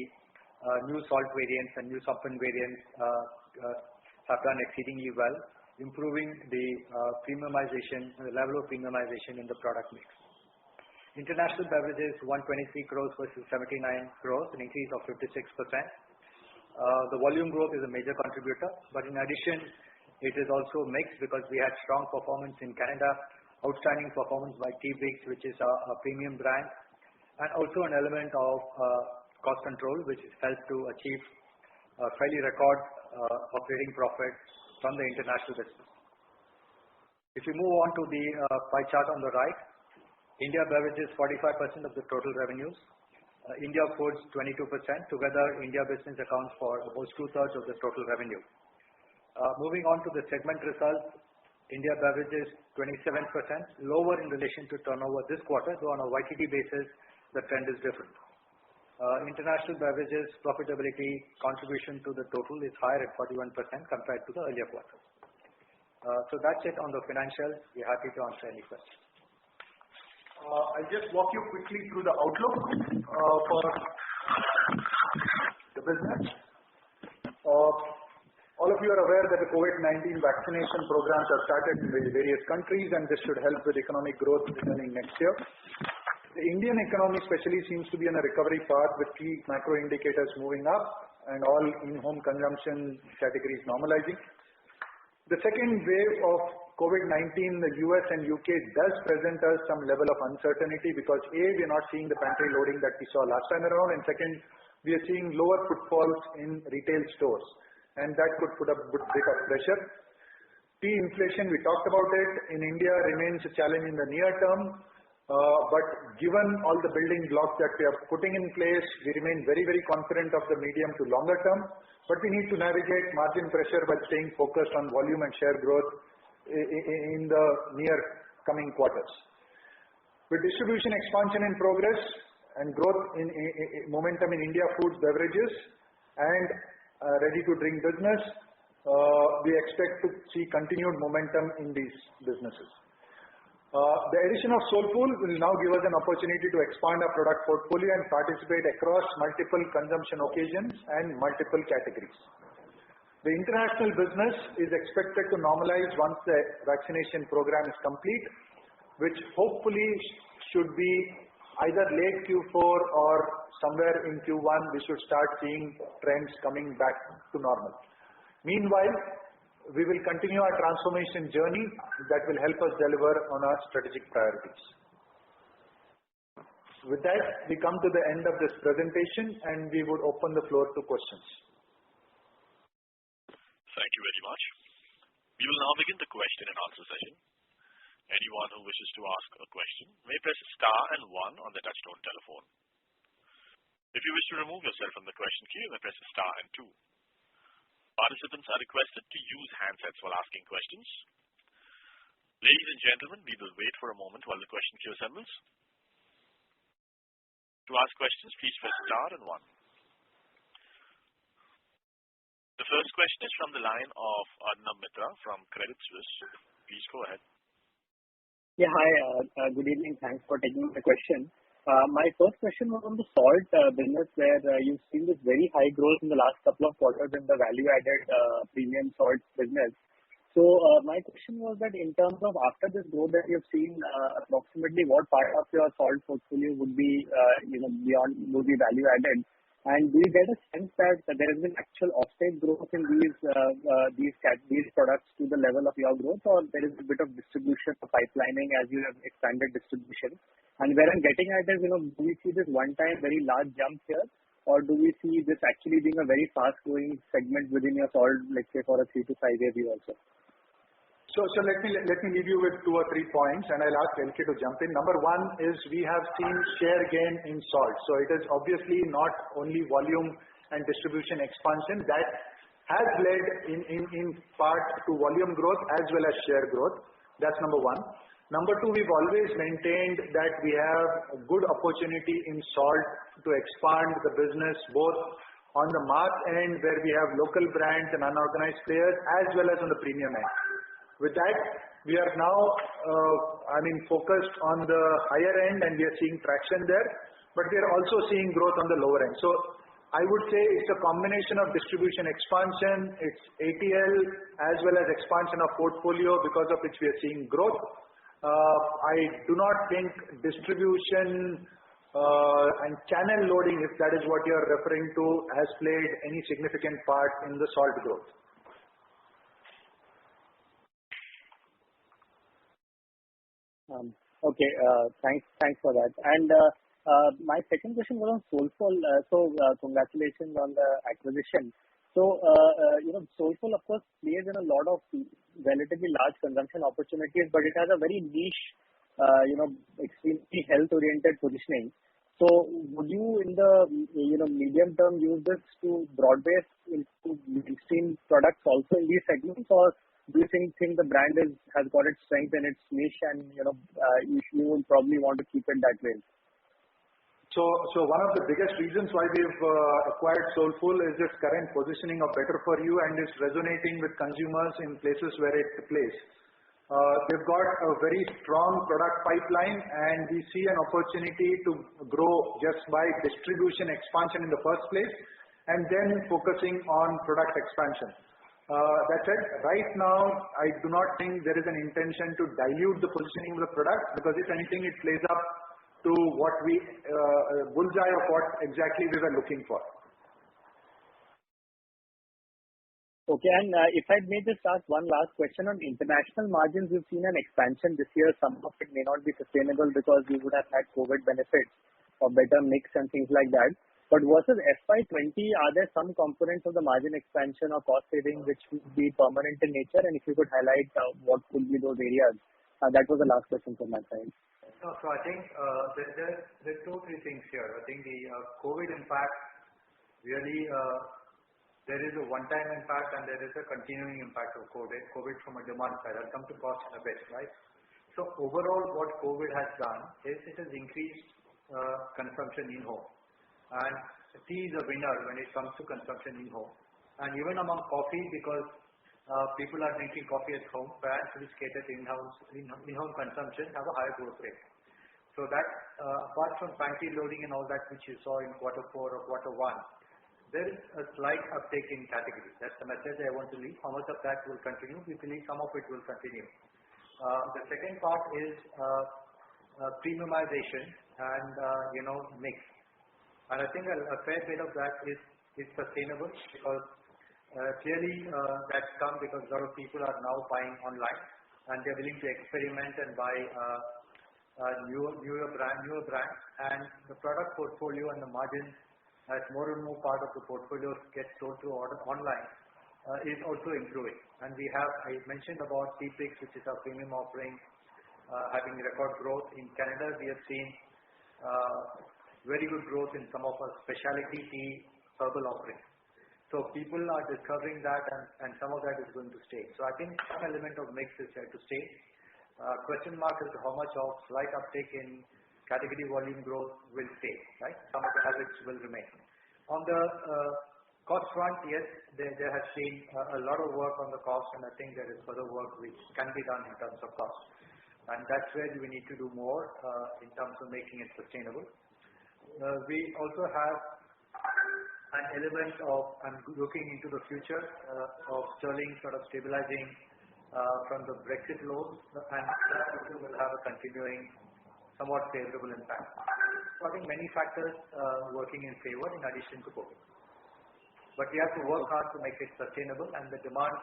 new salt variants and new Sampann variants have done exceedingly well, improving the premiumization, the level of premiumization in the product mix. International Beverages, 123 crores versus 79 crores, an increase of 56%. The volume growth is a major contributor, but in addition, it is also mixed because we had strong performance in Canada, outstanding performance by Teabrix, which is a premium brand, and also an element of cost control, which helped to achieve a fairly record operating profit from the international business. If you move on to the pie chart on the right, India Beverages 45% of the total revenues, India Foods 22%. Together, India business accounts for almost 2/3 of the total revenue. Moving on to the segment results, India Beverages 27%, lower in relation to turnover this quarter, though on a YTD basis, the trend is different. International Beverages profitability contribution to the total is higher at 41% compared to the earlier quarter. So that's it on the financials. We're happy to answer any questions. I'll just walk you quickly through the outlook for the business. All of you are aware that the COVID-19 vaccination programs have started in various countries, and this should help with economic growth beginning next year. The Indian economy especially seems to be on a recovery path with key macro indicators moving up and all in-home consumption categories normalizing. The second wave of COVID-19 in the US and UK does present us some level of uncertainty because A, we are not seeing the pantry loading that we saw last time around, and second, we are seeing lower footfalls in retail stores, and that could put a bit of pressure. Tea inflation, we talked about it, in India remains a challenge in the near term. But given all the building blocks that we are putting in place, we remain very, very confident of the medium to longer term. But we need to navigate margin pressure by staying focused on volume and share growth in the near coming quarters. With distribution expansion in progress and growth in momentum in India Foods, Beverages, and ready-to-drink business, we expect to see continued momentum in these businesses. The addition of Soulfull will now give us an opportunity to expand our product portfolio and participate across multiple consumption occasions and multiple categories. The international business is expected to normalize once the vaccination program is complete, which hopefully should be either late Q4 or somewhere in Q1. We should start seeing trends coming back to normal. Meanwhile, we will continue our transformation journey that will help us deliver on our strategic priorities. With that, we come to the end of this presentation and we would open the floor to questions. Thank you very much. We will now begin the question and answer session. Anyone who wishes to ask a question may press star and 1 on the touchtone telephone. If you wish to remove yourself from the question queue, you may press star and 2. Participants are requested to use handsets while asking questions. Ladies and gentlemen, we will wait for a moment while the question queue assembles. To ask questions, please press star and 1. The first question is from the line of Arnab Mitra from Credit Suisse. Please go ahead. Yeah, hi. Good evening. Thanks for taking the question. My first question was on the salt business, where you've seen this very high growth in the last couple of quarters in the value-added premium salt business. So my question was that in terms of after this growth that you've seen, approximately what part of your salt portfolio would be, would be value-added? And do you get a sense that there has been actual offtake growth in these products to the level of your growth, or there is a bit of distribution or pipelining as you have expanded distribution? And where I'm getting at is, do we see this one-time very large jump here, or do we see this actually being a very fast-growing segment within your salt, let's say, for a 3 to 5 year view also? So let me leave you with 2 or 3 points, and I'll ask LK to jump in. Number one is we have seen share gain in salt. So it is obviously not only volume and distribution expansion that has led in part to volume growth as well as share growth. That's number one. Number two, we've always maintained that we have a good opportunity in salt to expand the business both on the mass end where we have local brands and unorganized players as well as on the premium end. With that, we are now, focused on the higher end and we are seeing traction there, but we are also seeing growth on the lower end. So I would say it's a combination of distribution expansion, it's ATL as well as expansion of portfolio because of which we are seeing growth. I do not think distribution and channel loading, if that is what you are referring to, has played any significant part in the salt growth. Okay, thanks for that. And my second question was on Soulfull. So congratulations on the acquisition. So Soulfull of course plays in a lot of relatively large consumption opportunities, but it has a very niche, extremely health-oriented positioning. So would you in the medium term use this to broad base into mainstream products also in these segments, or do you think the brand has got its strength in its niche and you will probably want to keep it that way? So one of the biggest reasons why we've acquired Soulfull is its current positioning of better for you and is resonating with consumers in places where it plays. They've got a very strong product pipeline and we see an opportunity to grow just by distribution expansion in the first place and then focusing on product expansion. That said, right now I do not think there is an intention to dilute the positioning of the product, because if anything it plays up to what we bullseye of what exactly we were looking for. Okay, and if I may just ask one last question on international margins. We've seen an expansion this year. Some of it may not be sustainable because we would have had COVID benefits or better mix and things like that. But versus FY20, are there some components of the margin expansion or cost saving which would be permanent in nature? And if you could highlight what could be those areas. That was the last question from my side. No, so I think there are 2 or 3 things here. I think the COVID impact really, there is a one-time impact and there is a continuing impact of COVID from a demand side. I'll come to cost in a bit, right? So overall what COVID has done is it has increased consumption in home. And tea is a winner when it comes to consumption in home. And even among coffee, because people are drinking coffee at home, brands which cater to in-home consumption have a higher growth rate. So that apart from pantry loading and all that which you saw in Q4 or Q1, there is a slight uptake in category. That's the message I want to leave. How much of that will continue? We believe some of it will continue. The second part is premiumization and mix. And I think a fair bit of that is sustainable because clearly that's come because a lot of people are now buying online and they're willing to experiment and buy newer brands, and the product portfolio and the margin as more and more part of the portfolio gets sold through online is also improving. And I mentioned about Teapigs, which is our premium offering, having record growth. In Canada we have seen very good growth in some of our specialty tea herbal offerings. So people are discovering that and some of that is going to stay. So I think some element of mix is there to stay. Question mark is how much of slight uptake in category volume growth will stay, right? Some of the habits will remain. On the cost front, yes, there has been a lot of work on the cost, and I think there is further work which can be done in terms of cost. and that's where we need to do more in terms of making it sustainable. We also have an element of looking into the future of sterling sort of stabilizing from the Brexit lows, and that also will have a continuing somewhat favorable impact. So I think many factors working in favor in addition to COVID. But we have to work hard to make it sustainable, and the demand,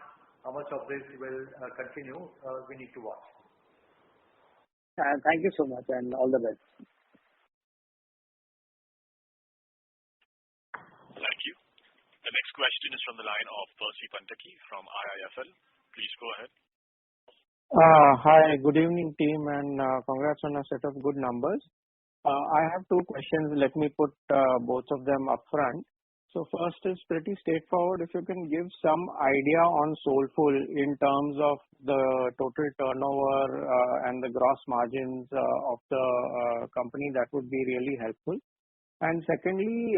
how much of this will continue, we need to watch. Thank you so much, and all the best. Thank you. The next question is from the line of Percy Panthaki from IIFL. Please go ahead. Hi, good evening team, and congrats on a set of good numbers. I have two questions. Let me put both of them up front. So first is pretty straightforward. If you can give some idea on Soulfull in terms of the total turnover and the gross margins of the company, that would be really helpful. And secondly,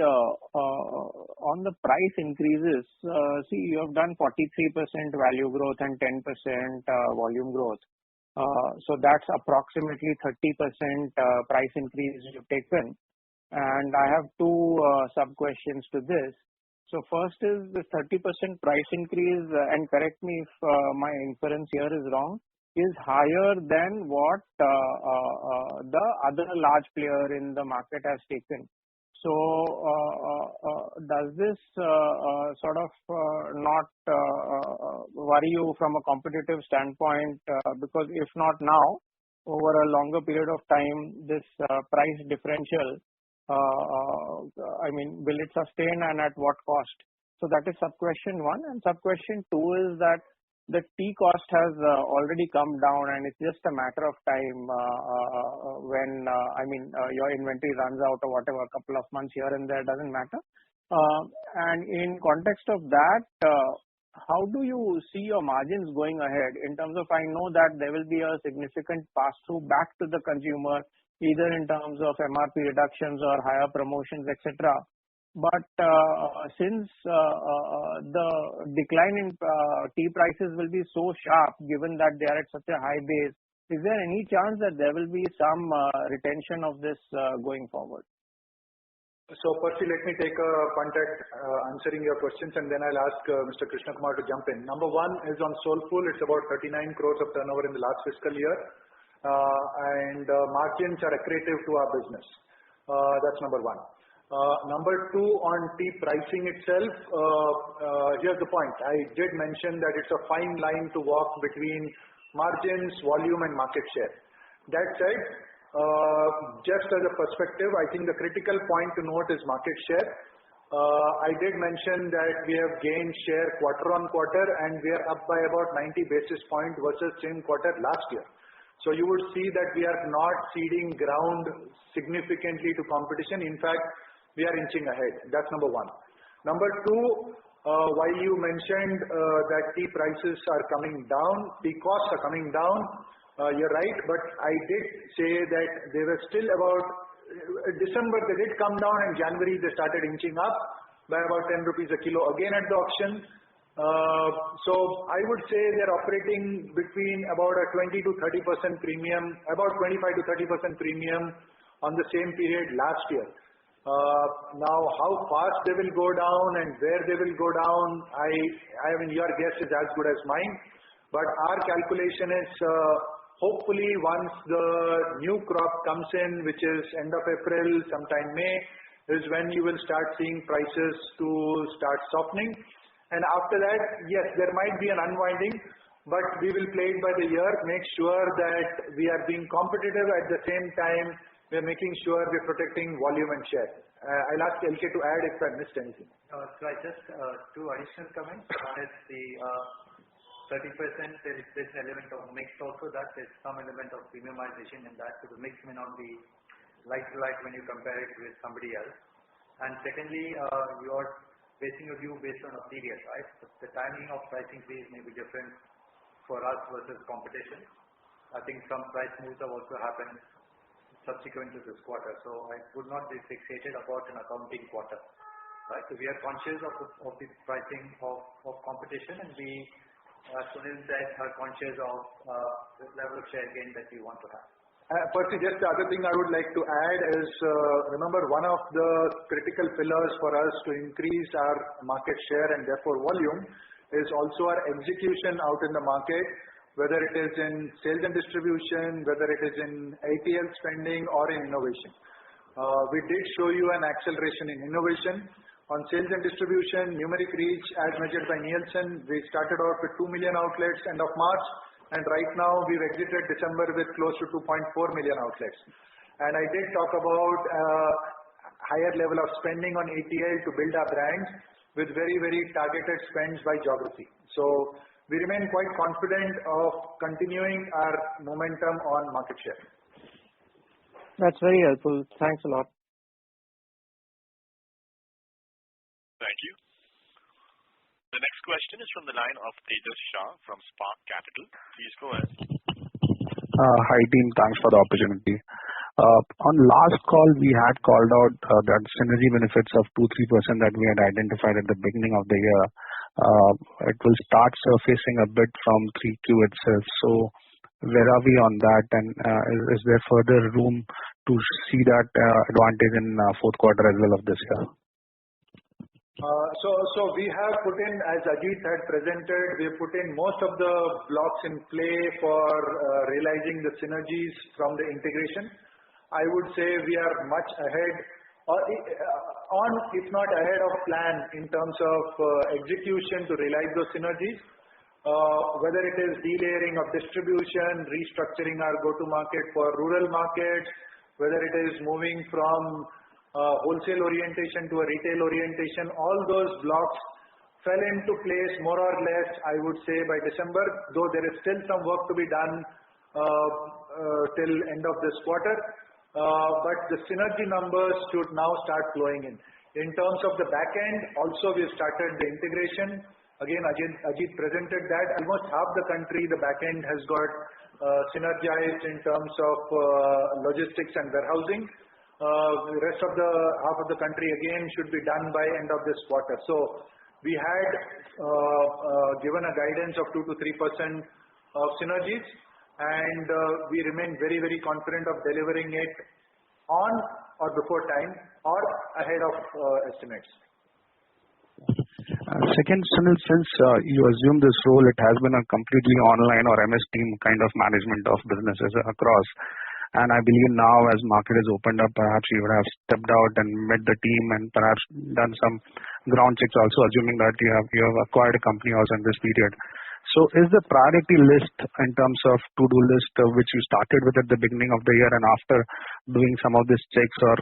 on the price increases, see, you have done 43% value growth and 10% volume growth. So that's approximately 30% price increase you've taken. And I have two sub-questions to this. So first is the 30% price increase, and correct me if my inference here is wrong, is higher than what the other large player in the market has taken. So does this sort of not worry you from a competitive standpoint? Because if not now, over a longer period of time, this price differential, I mean, will it sustain and at what cost? So that is sub-question one. And sub-question two is that the tea cost has already come down, and it's just a matter of time when, I mean, your inventory runs out or whatever, a couple of months here and there, doesn't matter. And in context of that, how do you see your margins going ahead in terms of, I know that there will be a significant pass-through back to the consumer, either in terms of MRP reductions or higher promotions, etc. But since the decline in tea prices will be so sharp, given that they are at such a high base, is there any chance that there will be some retention of this going forward? So Percy, let me take a punt at answering your questions, and then I'll ask Mr. Krishna Kumar to jump in. Number one is on Soulfull. It's about 39 crores of turnover in the last fiscal year, and margins are accretive to our business. That's number one. Number two, on tea pricing itself, here's the point. I did mention that it's a fine line to walk between margins, volume, and market share. That said, just as a perspective, I think the critical point to note is market share. I did mention that we have gained share quarter on quarter, and we are up by about 90 basis points versus same quarter last year. So you would see that we are not ceding ground significantly to competition. In fact, we are inching ahead. That's number one. Number two, while you mentioned that tea prices are coming down, tea costs are coming down, you're right, but I did say that they were still about December, they did come down, and January they started inching up by about 10 rupees a kilo again at the auction. So I would say they're operating between about a 20 to 30% premium, about 25 to 30% premium on the same period last year. Now, how fast they will go down and where they will go down, I mean, your guess is as good as mine. But our calculation is hopefully once the new crop comes in, which is end of April, sometime May, is when you will start seeing prices to start softening. And after that, yes, there might be an unwinding, but we will play it by the year, make sure that we are being competitive at the same time. We are making sure we're protecting volume and share. I'll ask LK to add if I missed anything. So I just two additional comments. One is the 30%, there is this element of mix also, that there's some element of premiumization in that, so the mix may not be like to like when you compare it with somebody else. And secondly, you are basing a view based on a period, right? The timing of price increase may be different for us versus competition. I think some price moves have also happened subsequent to this quarter, so I would not be fixated about an accounting quarter, right? So we are conscious of the pricing of competition, and we Sunil said, are conscious of the level of share gain that we want to have. Percy, just the other thing I would like to add is, remember, one of the critical pillars for us to increase our market share and therefore volume is also our execution out in the market, whether it is in sales and distribution, whether it is in ATL spending or in innovation. We did show you an acceleration in innovation. On sales and distribution, numeric reach as measured by Nielsen, we started off with 2 million outlets end of March, and right now we've exited December with close to 2.4 million outlets. And I did talk about higher level of spending on ATL to build our brands with very, very targeted spends by geography. So we remain quite confident of continuing our momentum on market share. That's very helpful. Thanks a lot. Thank you. The next question is from the line of Tejas Shah from Spark Capital. Please go ahead. Hi team, thanks for the opportunity. On last call, we had called out that synergy benefits of 2-3% that we had identified at the beginning of the year. It will start surfacing a bit from 3Q itself. So where are we on that, and is there further room to see that advantage in fourth quarter as well of this year? So we have put in, as Ajit had presented, we have put in most of the blocks in play for realizing the synergies from the integration. I would say we are much ahead, or if not ahead of plan in terms of execution to realize those synergies. Whether it is delayering of distribution, restructuring our go-to-market for rural markets, whether it is moving from wholesale orientation to a retail orientation, all those blocks fell into place more or less, I would say, by December, though there is still some work to be done till end of this quarter. But the synergy numbers should now start flowing in. In terms of the back end, also we've started the integration. Again, Ajit presented that almost half the country, the back end has got synergized in terms of logistics and warehousing. The rest of the half of the country again should be done by end of this quarter. So we had given a guidance of 2 to 3% of synergies, and we remain very, very confident of delivering it on or before time or ahead of estimates. Second, Sunil, since you assumed this role, it has been a completely online or MS team kind of management of businesses across. And I believe now as market has opened up, perhaps you would have stepped out and met the team and perhaps done some ground checks also, assuming that you have acquired a company also in this period. So is the priority list in terms of to-do list which you started with at the beginning of the year, and after doing some of these checks or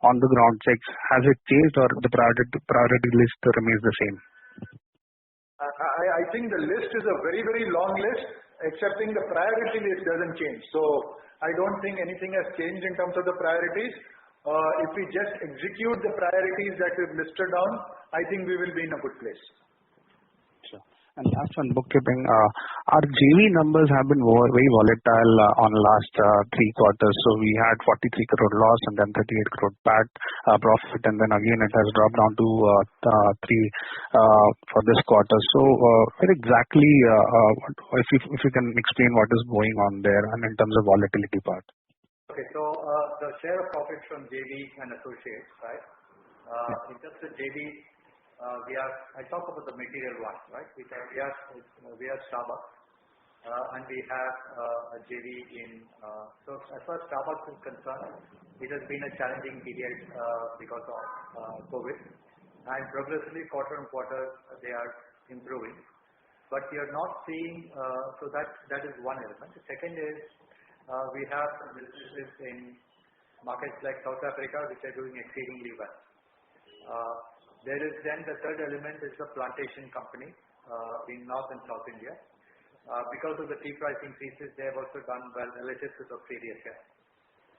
on the ground checks, has it changed or the priority list remains the same? I think the list is a very, very long list, excepting the priority list doesn't change. So I don't think anything has changed in terms of the priorities. If we just execute the priorities that we've listed down, I think we will be in a good place. Sure. And last one, bookkeeping. Our JV numbers have been very volatile on last 3 quarters. So we had 43 crore loss and then 38 crore profit, and then again it has dropped down to 3 for this quarter. So what exactly, if you can explain what is going on there and in terms of volatility part. Okay, so the share of profit from JV and associates, right? In terms of JV, I talk about the material one, right? We have Starbucks, and we have a JV in. So as far as Starbucks is concerned, it has been a challenging period because of COVID, and progressively quarter on quarter they are improving. But we are not seeing. So that is one element. The second is we have businesses in markets like South Africa which are doing exceedingly well. There is then the third element is the plantation company in North and South India. Because of the tea price increases, they have also done well relative to the previous year.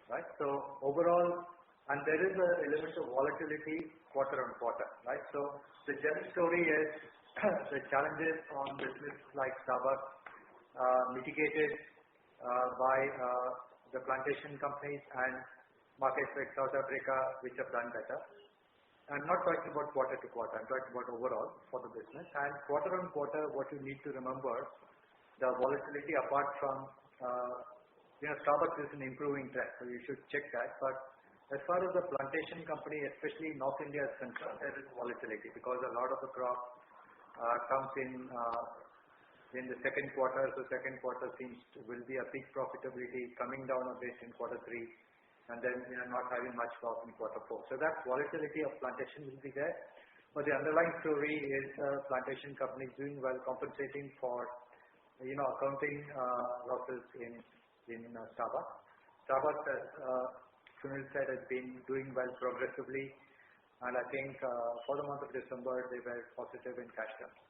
Right? So overall, and there is an element of volatility quarter on quarter. Right? So the general story is the challenges on business like Starbucks mitigated by the plantation companies and markets like South Africa which have done better. I'm not talking about quarter to quarter, I'm talking about overall for the business. And quarter on quarter, what you need to remember, the volatility apart from, Starbucks is an improving trend, so you should check that. But as far as the plantation company, especially North India is concerned, there is volatility because a lot of the crop comes in the second quarter. So second quarter will be a peak profitability, coming down a bit in quarter 3. And then not having much crop in quarter 4. So that volatility of plantation will be there. But the underlying story is plantation companies doing well, compensating for accounting losses in Starbucks. Starbucks, as Sunil said, has been doing well progressively, and I think for the month of December they were positive in cash terms.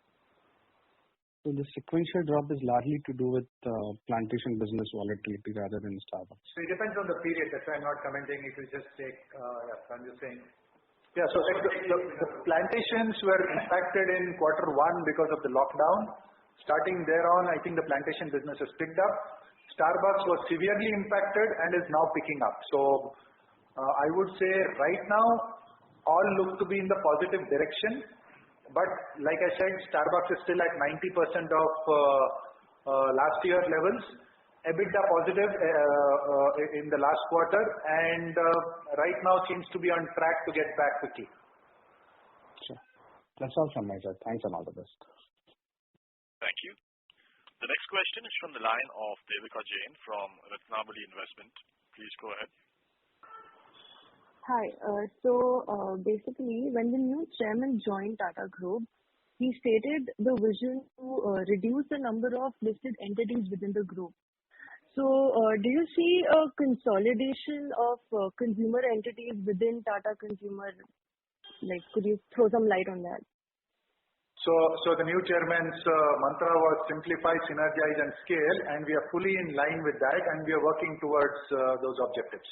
So the sequential drop is largely to do with plantation business volatility rather than Starbucks. So it depends on the period. That's why I'm not commenting. If you just take, I'm just saying. Yeah, so the plantations were impacted in quarter 1 because of the lockdown. Starting thereon, I think the plantation business has picked up. Starbucks was severely impacted and is now picking up. So I would say right now, all look to be in the positive direction. But like I said, Starbucks is still at 90% of last year levels. EBITDA positive in the last quarter, and right now seems to be on track to get back quickly. Sure. That's all from my side. Thanks and all the best. Thank you. The next question is from the line of Devika Jain from Ratnabali Investment. Please go ahead. Hi. So basically, when the new chairman joined Tata Group, he stated the vision to reduce the number of listed entities within the group. So do you see a consolidation of consumer entities within Tata Consumer? Like, could you throw some light on that? So the new chairman's mantra was simplify, synergize and scale, and we are fully in line with that, and we are working towards those objectives.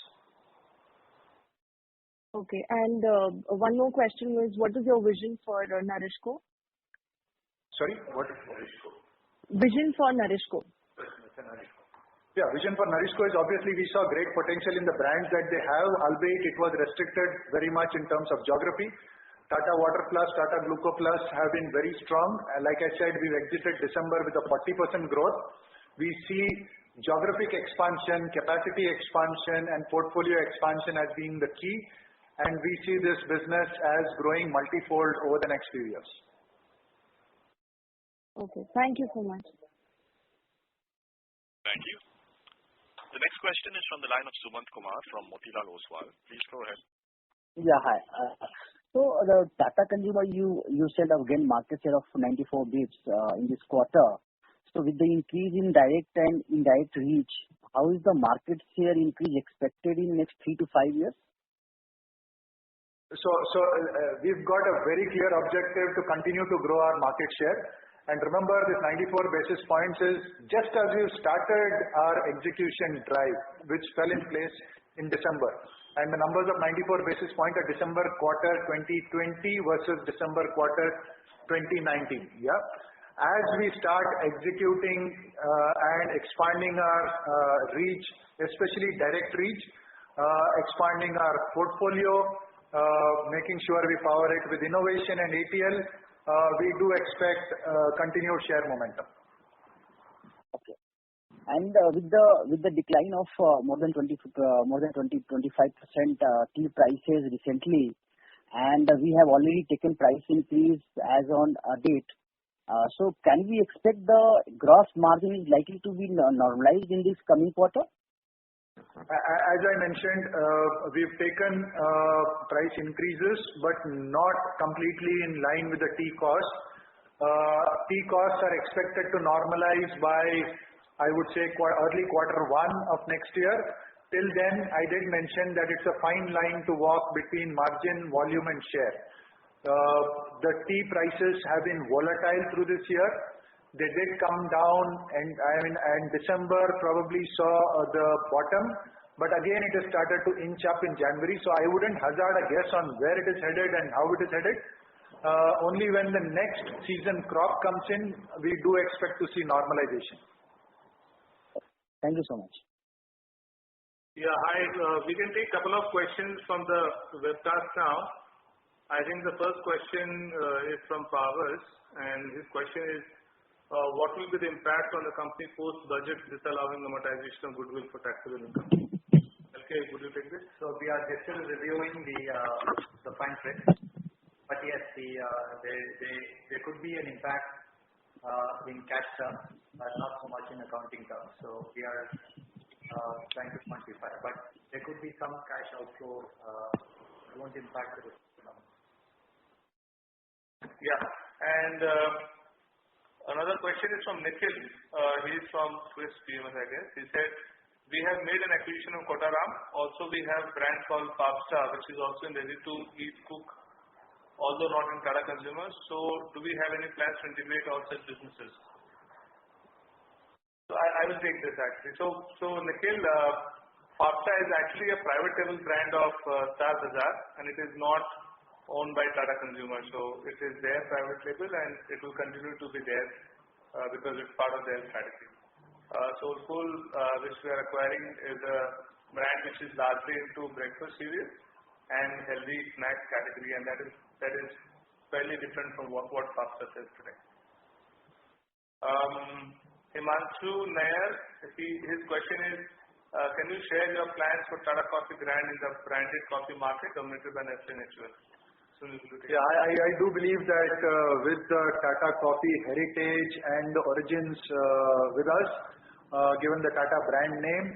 Okay. And one more question was, what is your vision for NourishCo? Sorry, what is NourishCo? Vision for NourishCo. Yeah, vision for NourishCo is obviously we saw great potential in the brands that they have, albeit it was restricted very much in terms of geography. Tata Water Plus, Tata Gluco Plus have been very strong. Like I said, we've exited December with a 40% growth. We see geographic expansion, capacity expansion and portfolio expansion as being the key. And we see this business as growing multifold over the next few years. Okay. Thank you so much. Thank you. The next question is from the line of Sumant Kumar from Motilal Oswal. Please go ahead. Yeah, hi. So the Tata Consumer, you said again market share of 94 bps in this quarter. So with the increase in direct and indirect reach, how is the market share increase expected in next 3 to 5 years? So we've got a very clear objective to continue to grow our market share. And remember, this 94 basis points is just as we started our execution drive, which fell in place in December. And the numbers of 94 basis points at December quarter 2020 versus December quarter 2019. Yeah. As we start executing and expanding our reach, especially direct reach, expanding our portfolio, making sure we power it with innovation and ATL, we do expect continued share momentum. Okay. And with the decline of more than 25% tea prices recently, and we have already taken price increase as on a date. So can we expect the gross margin is likely to be normalized in this coming quarter? As I mentioned, we've taken price increases, but not completely in line with the tea cost. Tea costs are expected to normalize by, I would say, early quarter 1 of next year. Till then, I did mention that it's a fine line to walk between margin, volume and share. The tea prices have been volatile through this year. They did come down, and December probably saw the bottom, but again it has started to inch up in January. So I wouldn't hazard a guess on where it is headed and how it is headed. Only when the next season crop comes in, we do expect to see normalization. Thank you so much. Yeah, hi. We can take a couple of questions from the webcast now. I think the first question is from Pavas, and his question is, what will be the impact on the company post-budget disallowing amortization of goodwill for taxable income? Okay, would you take this? So we are still reviewing the fine print. But yes, there could be an impact in cash terms, but not so much in accounting terms. So we are trying to quantify. But there could be some cash outflow. It won't impact the numbers. Yeah. And another question is from Nikhil. He is from Swiss PMS, I guess. He said, we have made an acquisition of Kottaram. Also, we have a brand called Fabsta, which is also in ready-to-eat cook, although not in Tata Consumer. So, do we have any plans to integrate all such businesses? So, I will take this actually. So Nikhil, Fabsta is actually a private label brand of Star Bazaar, and it is not owned by Tata Consumer. So, it is their private label, and it will continue to be there because it's part of their strategy. Soulfull, which we are acquiring, is a brand which is largely into breakfast cereal and healthy snacks category, and that is fairly different from what Fabsta says today. Himanshu Nair, his question is, can you share your plans for Tata Coffee brand in the branded coffee market dominated by Nestlé Naturel? Yeah, I do believe that with the Tata Coffee heritage and the origins with us, given the Tata brand name,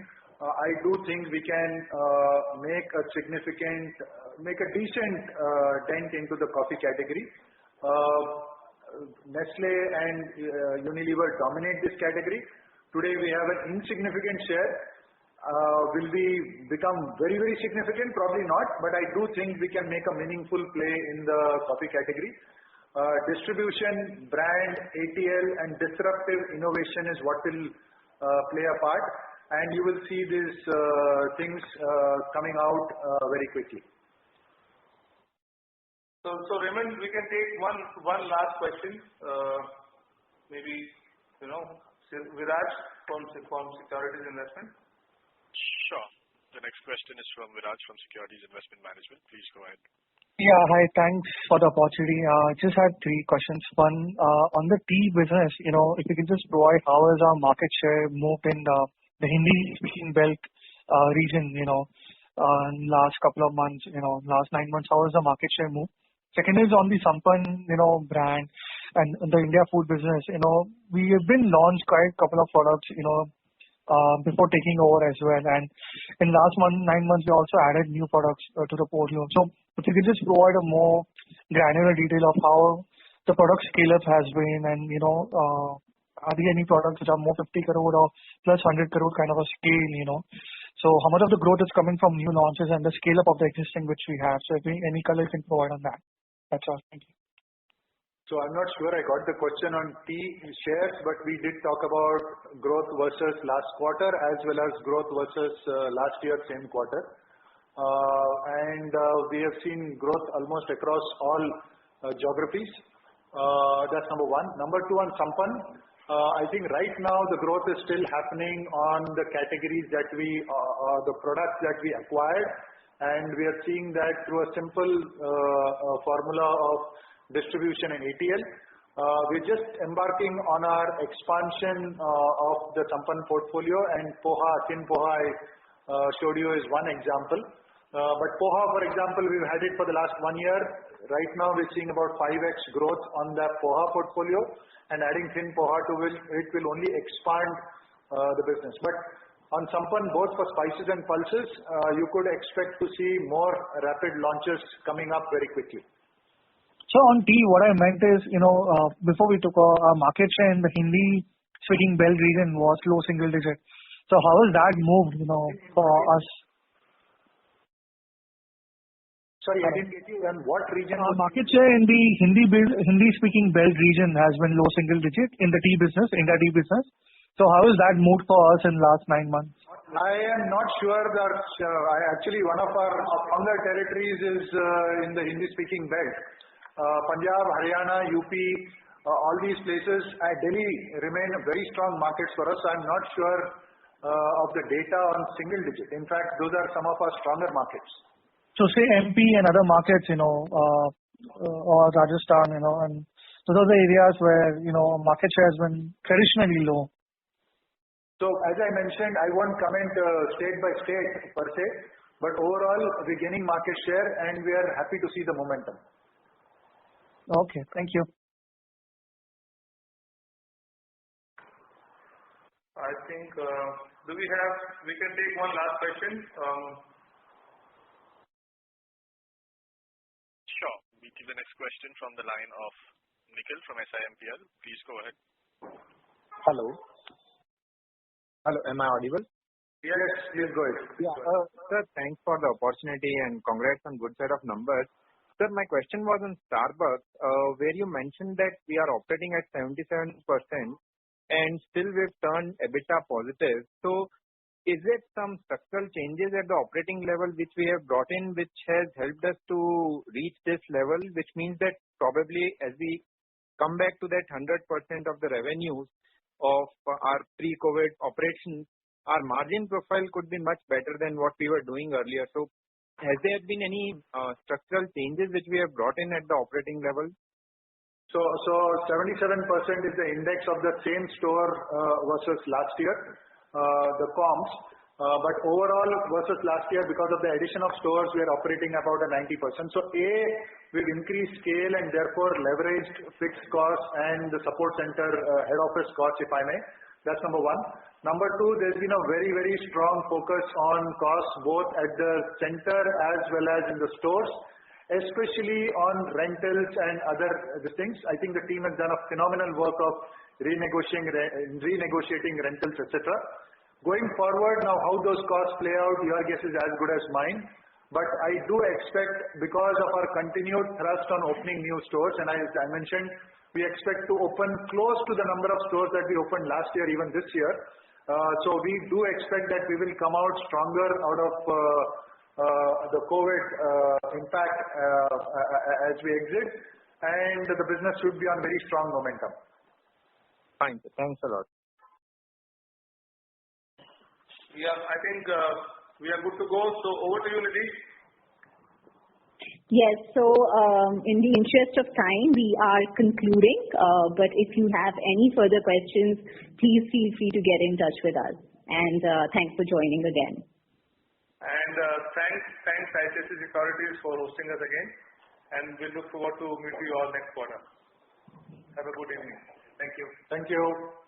I do think we can make a decent dent into the coffee category. Nestle and Unilever dominate this category. Today we have an insignificant share. Will we become very, very significant? Probably not, but I do think we can make a meaningful play in the coffee category. Distribution, brand, ATL and disruptive innovation is what will play a part, and you will see these things coming out very quickly. So Raymond, we can take one last question. Maybe, Viraj from Securities Investment. Sure. The next question is from Viraj from Securities Investment Management. Please go ahead. Yeah, hi. Thanks for the opportunity. Just had three questions. One, on the tea business, if you can just provide how has our market share moved in the Hindi-speaking belt region, in last couple of months, last 9 months, how has the market share moved? Second is on the Sampann, brand and the India food business. We have been launched quite a couple of products, before taking over as well. And in last 9 months, we also added new products to the portfolio. So if you could just provide a more granular detail of how the product scale-up has been, and, are there any products which are more 50 crore or plus 100 crore kind of a scale, So how much of the growth is coming from new launches and the scale-up of the existing which we have? So if any color you can provide on that. That's all. Thank you. So I'm not sure I got the question on tea shares, but we did talk about growth versus last quarter as well as growth versus last year same quarter. And we have seen growth almost across all geographies. That's number one. Number two, on Sampann, I think right now the growth is still happening on the categories that the products that we acquired, and we are seeing that through a simple formula of distribution and ATL. We're just embarking on our expansion of the Sampann portfolio, and Poha, Thin Poha I showed you is one example. But Poha, for example, we've had it for the last 1 year. Right now we're seeing about 5x growth on that Poha portfolio, and adding Thin Poha to it will only expand the business. But on Sampann, both for spices and pulses, you could expect to see more rapid launches coming up very quickly. So on tea, what I meant is, before we took our market share in the Hindi-speaking belt region was low single digit. So how has that moved, for us? Sorry, I didn't get you. And what region? Our market share in the Hindi-speaking belt region has been low single digit in the tea business, India tea business. So how has that moved for us in the last 9 months? I am not sure that actually one of our stronger territories is in the Hindi-speaking belt. Punjab, Haryana, UP, all these places, Delhi remain very strong markets for us. I'm not sure of the data on single digit. In fact, those are some of our stronger markets. So say MP and other markets, or Rajasthan, and those are the areas where, market share has been traditionally low. So as I mentioned, I won't comment state by state per se, but overall we're gaining market share and we are happy to see the momentum. Okay, thank you. I think, we can take one last question. Sure. We take the next question from the line of Nikhil from SIMPL. Please go ahead. Hello, am I audible? Yes, please go ahead. Yeah, sir, thanks for the opportunity and congrats on good set of numbers. Sir, my question was on Starbucks, where you mentioned that we are operating at 77% and still we've turned EBITDA positive. So is it some structural changes at the operating level which we have brought in, which has helped us to reach this level, which means that probably as we come back to that 100% of the revenues of our pre-COVID operations, our margin profile could be much better than what we were doing earlier. So has there been any structural changes which we have brought in at the operating level? So 77% is the index of the same store versus last year, the comps. But overall versus last year, because of the addition of stores, we are operating about a 90%. So we've increased scale and therefore leveraged fixed costs and the support center head office costs, if I may. That's number one. Number two, there's been a very, very strong focus on costs both at the center as well as in the stores, especially on rentals and other things. I think the team has done a phenomenal work of renegotiating rentals, etc. Going forward, now how those costs play out, your guess is as good as mine. But I do expect, because of our continued thrust on opening new stores, and as I mentioned, we expect to open close to the number of stores that we opened last year, even this year. So we do expect that we will come out stronger out of the COVID impact as we exit, and the business should be on very strong momentum. Fine. Thanks a lot. Yeah, I think we are good to go. So over to you, Nidhi. Yes, so in the interest of time, we are concluding. But if you have any further questions, please feel free to get in touch with us. And thanks for joining again. And thanks ICICI Securities for hosting us again. And we look forward to meet you all next quarter. Have a good evening. Thank you. Thank you.